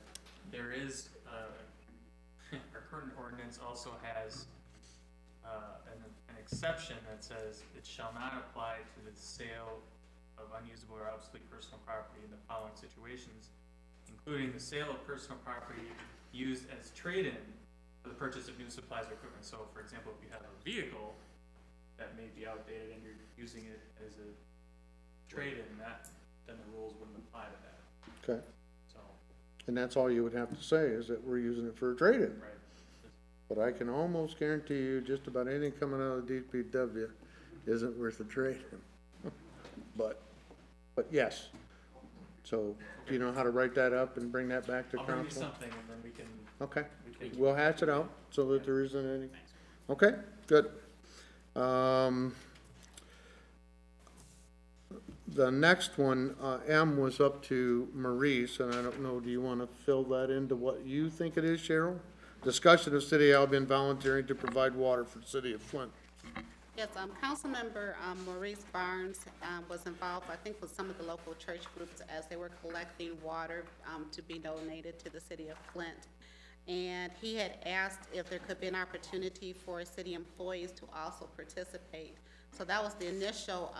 Speaker 7: there is, our current ordinance also has an exception that says it shall not apply to the sale of unusable or obsolete personal property in the following situations, including the sale of personal property used as trade-in for the purchase of new supplies or equipment. So, for example, if you have a vehicle that may be outdated and you're using it as a trade-in, then the rules wouldn't apply to that.
Speaker 2: Okay.
Speaker 7: So,
Speaker 2: And that's all you would have to say, is that we're using it for a trade-in.
Speaker 7: right.
Speaker 2: But I can almost guarantee you, just about anything coming out of the DPW isn't worth a trade-in. But yes. So, do you know how to write that up and bring that back to council?
Speaker 7: I'll bring you something and then we can.
Speaker 2: Okay,
Speaker 7: we can-
Speaker 2: we'll hatch it out so that there isn't any. Okay, good. The next one, M was up to Maurice, and I don't know, do you want to fill that into what you think it is, Cheryl? Discussion of City of Albion volunteering to provide water for the city of Flint.
Speaker 12: Yes, Councilmember Maurice Barnes was involved, I think, with some of the local church groups as they were collecting water to be donated to the city of Flint. And he had asked if there could be an opportunity for city employees to also participate. So that was the initial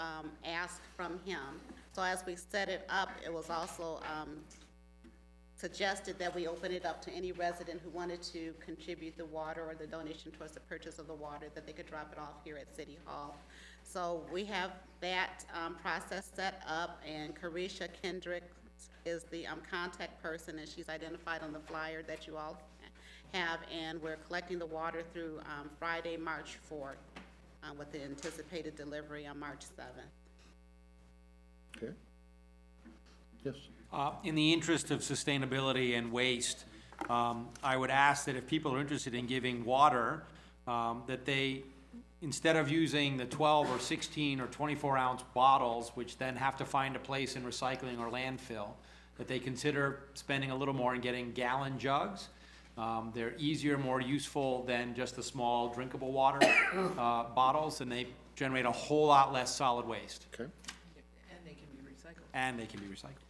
Speaker 12: ask from him. So as we set it up, it was also suggested that we open it up to any resident who wanted to contribute the water or the donation towards the purchase of the water, that they could drop it off here at City Hall. So we have that process set up, and Carisha Kendrick is the contact person, and she's identified on the flyer that you all have, and we're collecting the water through Friday, March 4th, with the anticipated delivery on March 7th.
Speaker 2: Okay. Yes.
Speaker 1: In the interest of sustainability and waste, I would ask that if people are interested in giving water, that they, instead of using the 12 or 16 or 24 ounce bottles, which then have to find a place in recycling or landfill, that they consider spending a little more and getting gallon jugs. They're easier, more useful than just the small drinkable water bottles, and they generate a whole lot less solid waste.
Speaker 2: Okay.
Speaker 4: And they can be recycled.
Speaker 1: And they can be recycled.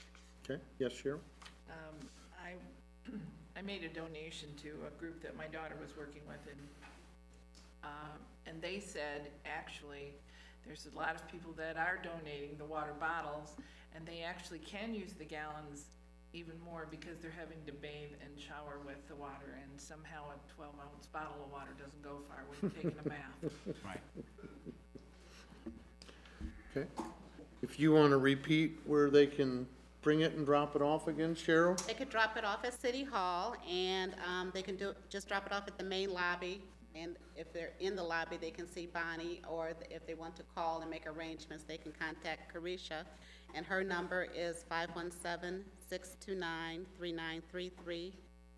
Speaker 2: Okay. Yes, Cheryl?
Speaker 4: I made a donation to a group that my daughter was working with, and they said, actually, there's a lot of people that are donating the water bottles, and they actually can use the gallons even more because they're having to bathe and shower with the water, and somehow a 12-ounce bottle of water doesn't go far when you're taking a bath.
Speaker 1: Right.
Speaker 2: Okay. If you want to repeat where they can bring it and drop it off again, Cheryl?
Speaker 12: They could drop it off at City Hall, and they can just drop it off at the main lobby. And if they're in the lobby, they can see Bonnie, or if they want to call and make arrangements, they can contact Carisha. And her number is 517-629-3933,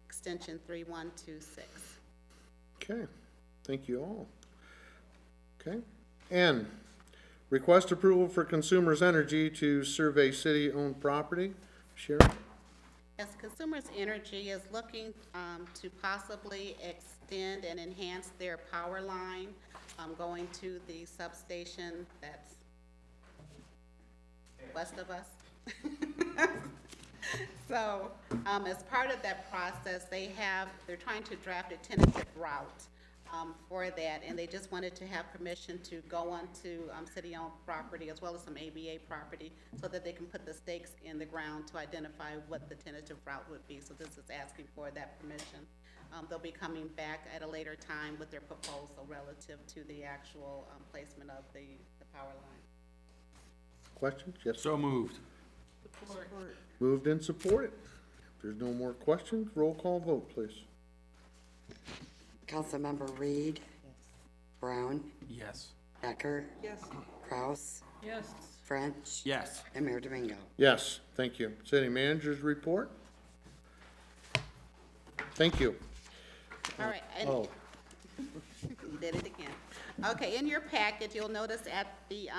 Speaker 12: extension 3126.
Speaker 2: Okay. Thank you all. Okay. N, request approval for Consumers Energy to survey city-owned property. Cheryl?
Speaker 12: Yes, Consumers Energy is looking to possibly extend and enhance their power line going to the substation that's west of us. So as part of that process, they're trying to draft a tentative route for that, and they just wanted to have permission to go onto city-owned property as well as some ABA property so that they can put the stakes in the ground to identify what the tentative route would be. So this is asking for that permission. They'll be coming back at a later time with their proposal relative to the actual placement of the power line.
Speaker 2: Questions? Yes.
Speaker 1: So moved.
Speaker 4: Support.
Speaker 2: Moved and supported. If there's no more questions, roll call vote, please.
Speaker 3: Councilmember Reed. Brown.
Speaker 1: Yes.
Speaker 3: Becker.
Speaker 15: Yes.
Speaker 3: Kraus.
Speaker 4: Yes.
Speaker 3: French.
Speaker 1: Yes.
Speaker 3: And Mayor Domingo.
Speaker 2: Yes, thank you. City Manager's report. Thank you.
Speaker 12: All right. And
Speaker 2: Oh,
Speaker 12: you did it again. Okay, in your packet, you'll notice at the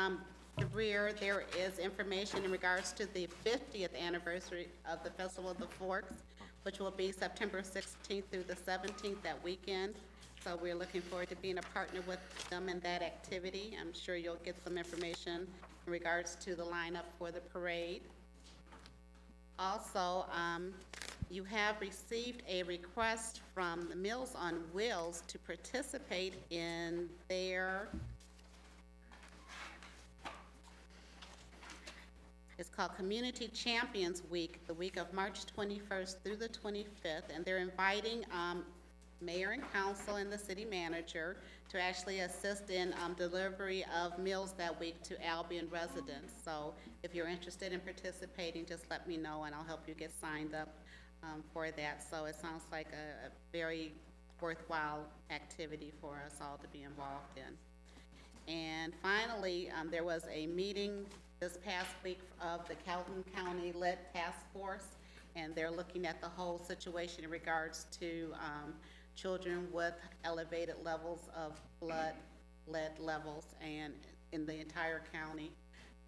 Speaker 12: rear, there is information in regards to the 50th anniversary of the Festival of the Forks, which will be September 16th through the 17th, that weekend. So we're looking forward to being a partner with them in that activity. I'm sure you'll get some information in regards to the lineup for the parade. Also, you have received a request from the Meals on Wheels to participate in their, it's called Community Champions Week, the week of March 21st through the 25th, and they're inviting mayor and council and the city manager to actually assist in delivery of meals that week to Albion residents. So if you're interested in participating, just let me know and I'll help you get signed up for that. So it sounds like a very worthwhile activity for us all to be involved in. And finally, there was a meeting this past week of the Calhoun County Lead Task Force, and they're looking at the whole situation in regards to children with elevated levels of lead levels and in the entire county.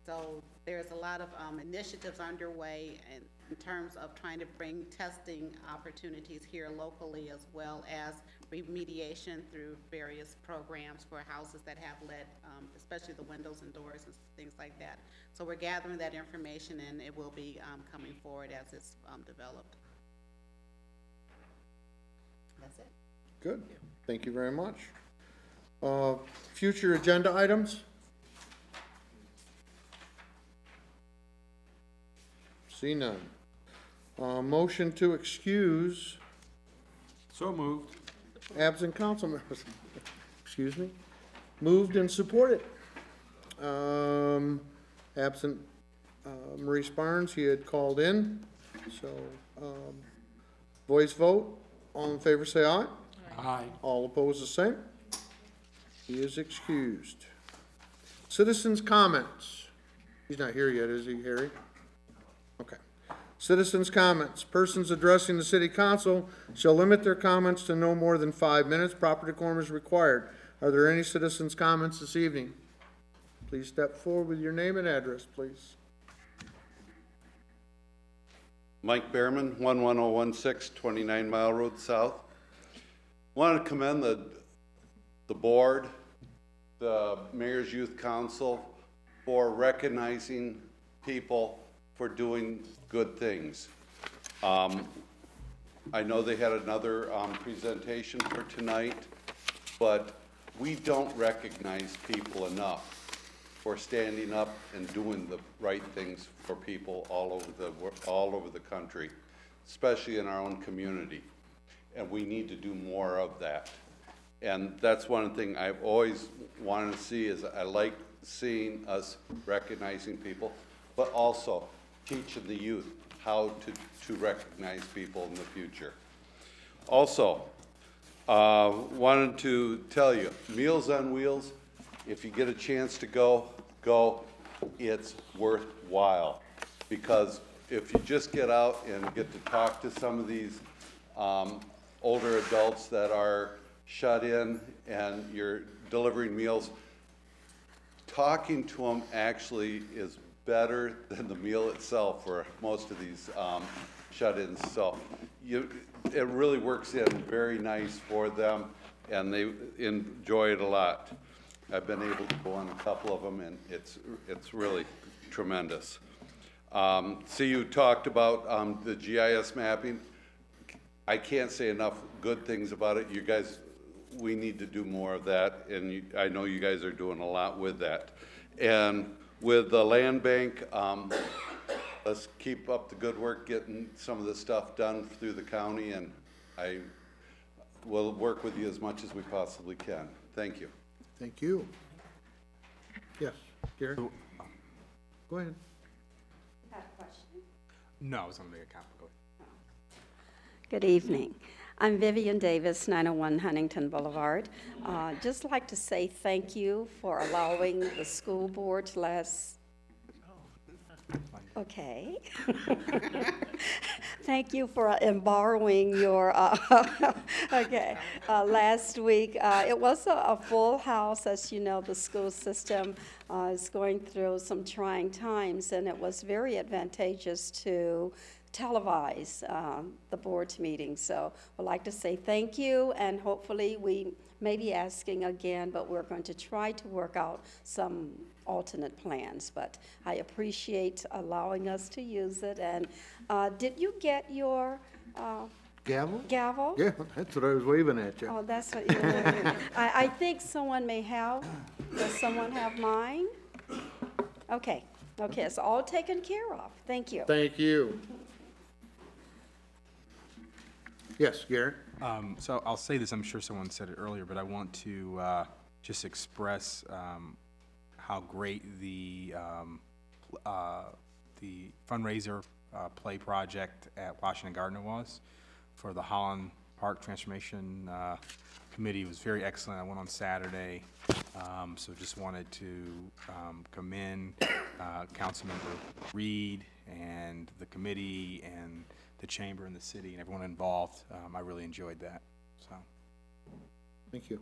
Speaker 12: So there's a lot of initiatives underway in terms of trying to bring testing opportunities here locally, as well as remediation through various programs for houses that have lead, especially the windows and doors and things like that. So we're gathering that information, and it will be coming forward as it's developed. That's it.
Speaker 2: good. Thank you very much. Future agenda items? See none. Motion to excuse
Speaker 1: So moved.
Speaker 2: absent council members. Excuse me. Moved and supported. Absent Maurice Barnes, he had called in, so, voice vote, all in favor say aye.
Speaker 1: Aye.
Speaker 2: All opposed the same. He is excused. Citizens' comments. He's not here yet, is he, Harry? Okay. Citizens' comments. Persons addressing the city council shall limit their comments to no more than 5 minutes. Proper decorum is required. Are there any citizens' comments this evening? Please step forward with your name and address, please.
Speaker 16: Mike Behrman, 11016 29 Mile Road South. Want to commend the board, the Mayor's Youth Council for recognizing people for doing good things. I know they had another presentation for tonight, but we don't recognize people enough for standing up and doing the right things for people all over the country, especially in our own community. And we need to do more of that. And that's one thing I've always wanted to see is I like seeing us recognizing people, but also teaching the youth how to recognize people in the future. Also, wanted to tell you, Meals on Wheels, if you get a chance to go, it's worthwhile. Because if you just get out and get to talk to some of these older adults that are shut in and you're delivering meals, talking to them actually is better than the meal itself for most of these shut-ins. So it really works in very nice for them, and they enjoy it a lot. I've been able to go on a couple of them, and it's really tremendous. See, you talked about the GIS mapping. I can't say enough good things about it. You guys, we need to do more of that, and I know you guys are doing a lot with that. And with the land bank, let's keep up the good work getting some of the stuff done through the county, and I will work with you as much as we possibly can. Thank you.
Speaker 2: Thank you. Yes, Gary? Go ahead.
Speaker 17: Got a question?
Speaker 13: No, I was going to make a comment. Go ahead.
Speaker 17: Good evening. I'm Vivian Davis, 901 Huntington Boulevard. Just like to say thank you for allowing the school board Okay. Thank you for borrowing your, last week. It was a full house. As you know, the school system is going through some trying times, and it was very advantageous to televise the board's meeting. So I'd like to say thank you, and hopefully we may be asking again, but we're going to try to work out some alternate plans. But I appreciate allowing us to use it. And did you get your
Speaker 2: Gavel?
Speaker 17: Gavel?
Speaker 2: Yeah, that's what I was waving at you.
Speaker 17: Oh, that's what you were waving at. I think someone may have. Does someone have mine? Okay. Okay, it's all taken care of. Thank you.
Speaker 2: Thank you. Yes, Gary?
Speaker 13: So I'll say this, I'm sure someone said it earlier, but I want to just express how great the fundraiser play project at Washington Gardner was for the Holland Park Transformation Committee. It was very excellent. I went on Saturday, so just wanted to commend Councilmember Reed and the committee and the chamber and the city and everyone involved. I really enjoyed that. So,
Speaker 2: thank you.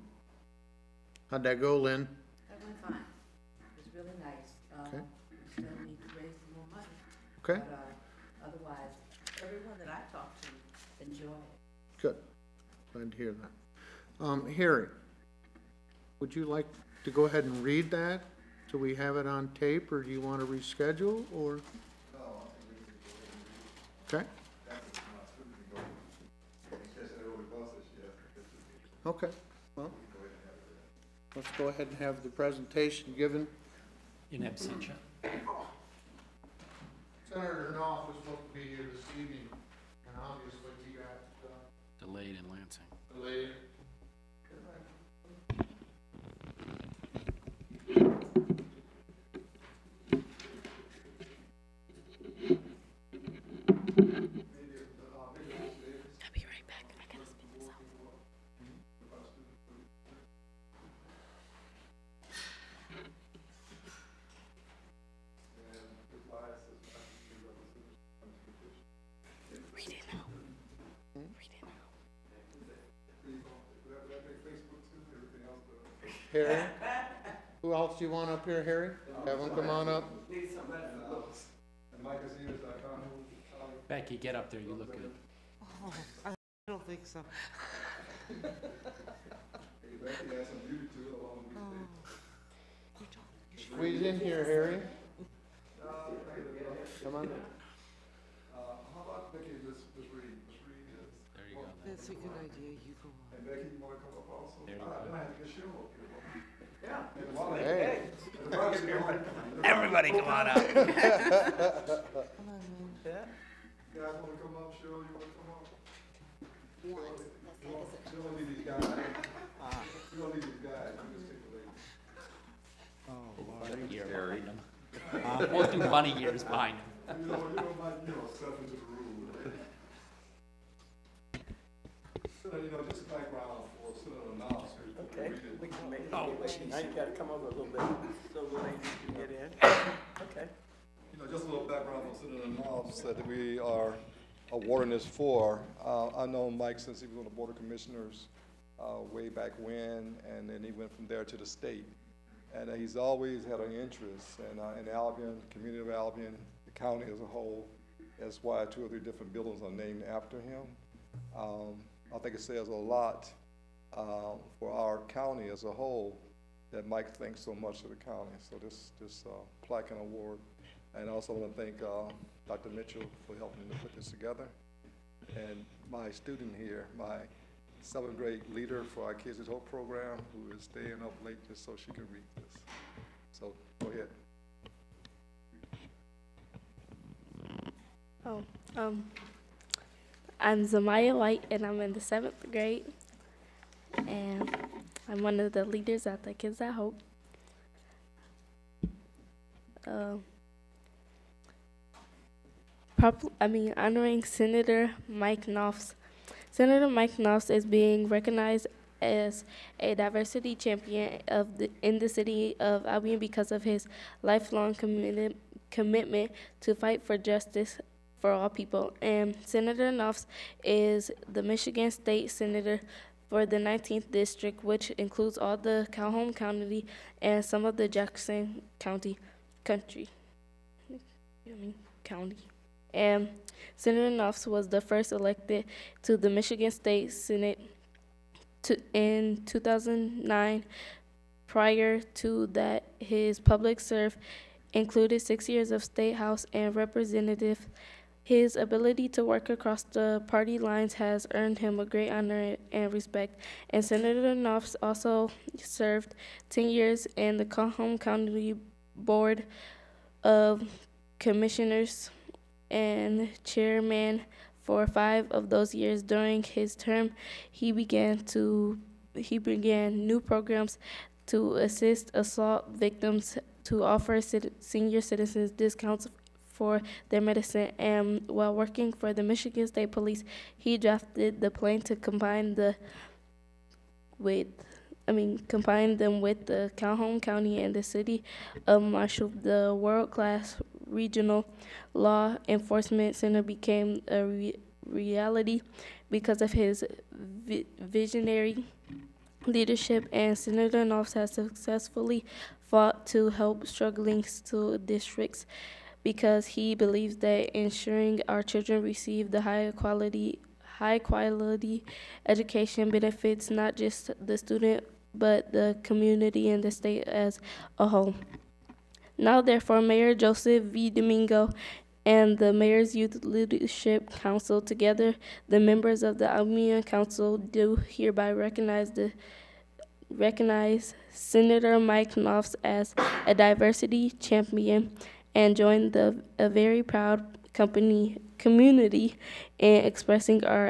Speaker 2: How'd that go, Lynn?
Speaker 18: That went fine. It was really nice.
Speaker 2: Okay.
Speaker 18: We still need to raise some more money.
Speaker 2: Okay.
Speaker 18: But otherwise, everyone that I talked to enjoyed it.
Speaker 2: Good. Glad to hear that. Harry, would you like to go ahead and read that so we have it on tape, or do you want to reschedule, or? Okay. Okay, well, let's go ahead and have the presentation given.
Speaker 1: In absentia.
Speaker 2: Senator Knopf was supposed to be here this evening, and obviously he got
Speaker 19: delayed in Lansing.
Speaker 2: delayed. Harry? Who else do you want up here, Harry? Have him come on up.
Speaker 1: Becky, get up there, you look good.
Speaker 15: Oh, I don't think so.
Speaker 2: Squeeze in here, Harry. Come on.
Speaker 6: How about Becky, just read this.
Speaker 1: There you go.
Speaker 15: That's a good idea, you go on.
Speaker 6: And Becky, you wanna come up also?
Speaker 1: There you go.
Speaker 6: Then I have to get Cheryl up here.
Speaker 2: Hey.
Speaker 1: Everybody come on out.
Speaker 15: Come on, man.
Speaker 6: You guys wanna come up, Cheryl, you wanna come up? You don't need these guys. You don't need these guys, you just take the ladies.
Speaker 1: Bunny year behind them. We'll do bunny years behind them.
Speaker 6: You don't mind, step into the room. Just background for Senator Knopf.
Speaker 20: Okay, we can make it. Now you gotta come over a little bit so the ladies can get in. Okay.
Speaker 6: Just a little background on Senator Knopf that we are awarding this for. I know Mike since he was on the Board of Commissioners way back when, and then he went from there to the state. And he's always had an interest in Albion, the community of Albion, the county as a whole. That's why 2 or 3 different buildings are named after him. I think it says a lot for our county as a whole that Mike thinks so much of the county. So this plaque and award. And I also want to thank Dr. Mitchell for helping to put this together. And my student here, my 7th grade leader for our Kids at Hope program, who is staying up late just so she can read this. So go ahead.
Speaker 5: I'm Zamaya White, and I'm in the 7th grade, and I'm one of the leaders at the Kids at Hope. Honoring Senator Mike Knopf. Senator Mike Knopf is being recognized as a diversity champion in the city of Albion because of his lifelong commitment to fight for justice for all people. And Senator Knopf is the Michigan State Senator for the 19th District, which includes all the Calhoun County and some of the Jackson County. And Senator Knopf was the first elected to the Michigan State Senate in 2009. Prior to that, his public service included 6 years of State House and Representative. His ability to work across the party lines has earned him a great honor and respect. And Senator Knopf also served 10 years in the Calhoun County Board of Commissioners and chairman for 5 of those years. During his term, he began new programs to assist assault victims, to offer senior citizens discounts for their medicine, and while working for the Michigan State Police, he drafted the plan to combine them with the Calhoun County and the City of Marshall. The world-class regional law enforcement center became a reality because of his visionary leadership, and Senator Knopf has successfully fought to help struggling school districts because he believes that ensuring our children receive the high quality education benefits not just the student but the community and the state as a whole. Now, therefore, Mayor Joseph V. Domingo and the Mayor's Youth Leadership Council, together the members of the Albion Council, do hereby recognize Senator Mike Knopf as a diversity champion and join a very proud community in expressing our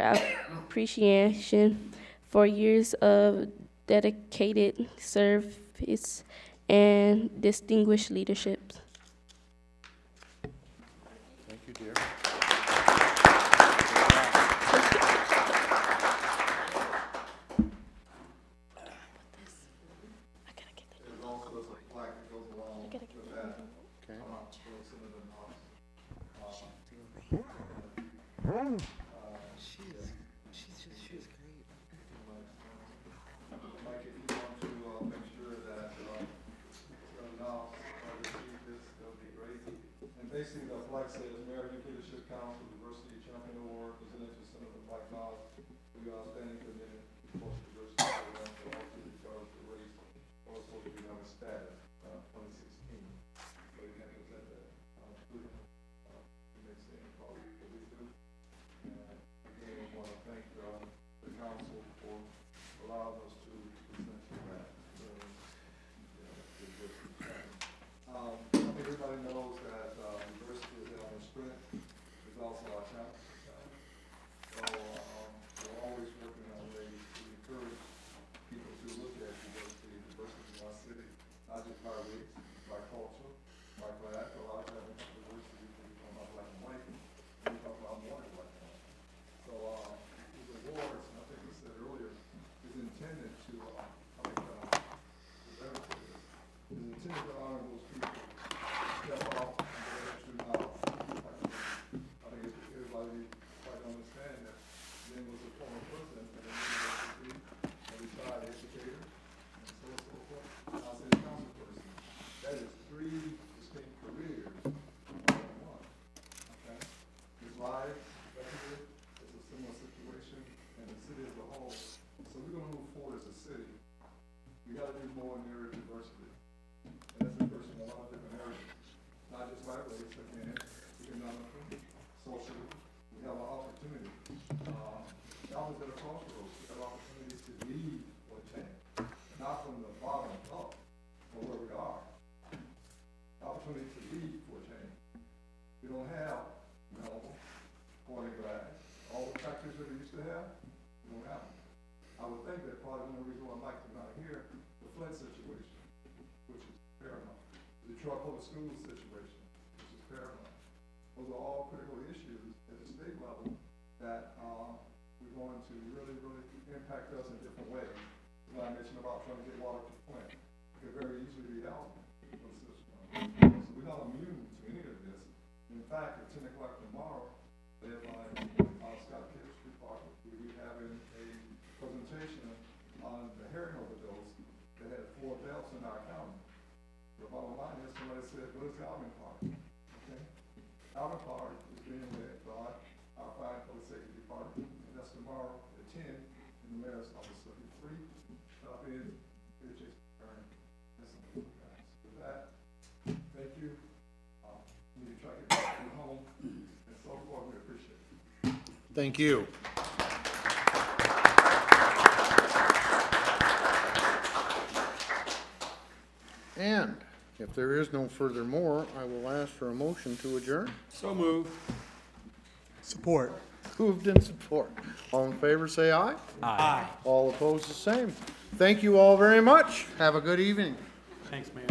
Speaker 5: appreciation for years of dedicated service and distinguished leadership.
Speaker 6: Thank you, dear. There's also a plaque that goes along with that.
Speaker 2: Okay.
Speaker 15: She's great.
Speaker 6: Mike, if you want to make sure basically, the flag says Mayor Youth Leadership Council Diversity Champion Award presented to Senator Mike Miles for your outstanding commitment to cultural diversity program for all city regardless of race or socioeconomic status, 2016. So you can present that to him. He makes the call that we do. And again, I want to thank the council for allowing us to present to that. Everybody knows that diversity is our strength, it's also our challenge. So we're always working on ways to encourage people to look at diversity in our city, not just by race, by culture, by class. A lot of times we have diversity when we talk about black and white, and we talk about more than black and white. So these awards, and I think we said earlier, is intended to, is intended to honor those people step out and go the extra mile. I think everybody quite understand that Lynn was a former president of the university, a retired educator, and so on and so forth. And I was a council person. That is 3 distinct careers in one. Okay? His life, especially, is a similar situation, and the city as a whole. So we're going to move forward as a city. We got to do more in the area of diversity. And that's a person in a lot of different areas. Not just by race, again, economically, socially. We have an opportunity. Now we're at a crossroads. We have opportunities to lead for change. Not from the bottom up, but where we are. Opportunity to lead for change. We don't have Melbourne, oil and gas, all the factories that we used to have, we don't have them. I would think that probably one of the reasons why Mike is not here, the Flint situation, which is paramount. The Detroit Public Schools situation, which is paramount. Those are all critical issues at the state level that we're going to really, really impact us in different ways. When I mentioned about trying to get water to Flint, it could very easily be Albion for the system. So we're not immune to any of this. In fact, at 10 o'clock tomorrow, led by Scott Kidd's department, we'll be having a presentation on the heroin overdose that had 4 deaths in our county. The bottom line is somebody said, go to Albion Park. Okay? Albion Park is being led by our fire public safety department, and that's tomorrow at 10 in the mayor's office. So if you're free, stop in, get a chance to learn. That's something for guys. With that, thank you. We need to try to get back to home and so forth. We appreciate it.
Speaker 2: Thank you. And if there is no further more, I will ask for a motion to adjourn.
Speaker 1: So moved.
Speaker 2: Support. Moved in support. All in favor, say aye.
Speaker 1: Aye.
Speaker 2: All opposed, the same. Thank you all very much. Have a good evening.
Speaker 1: Thanks, man.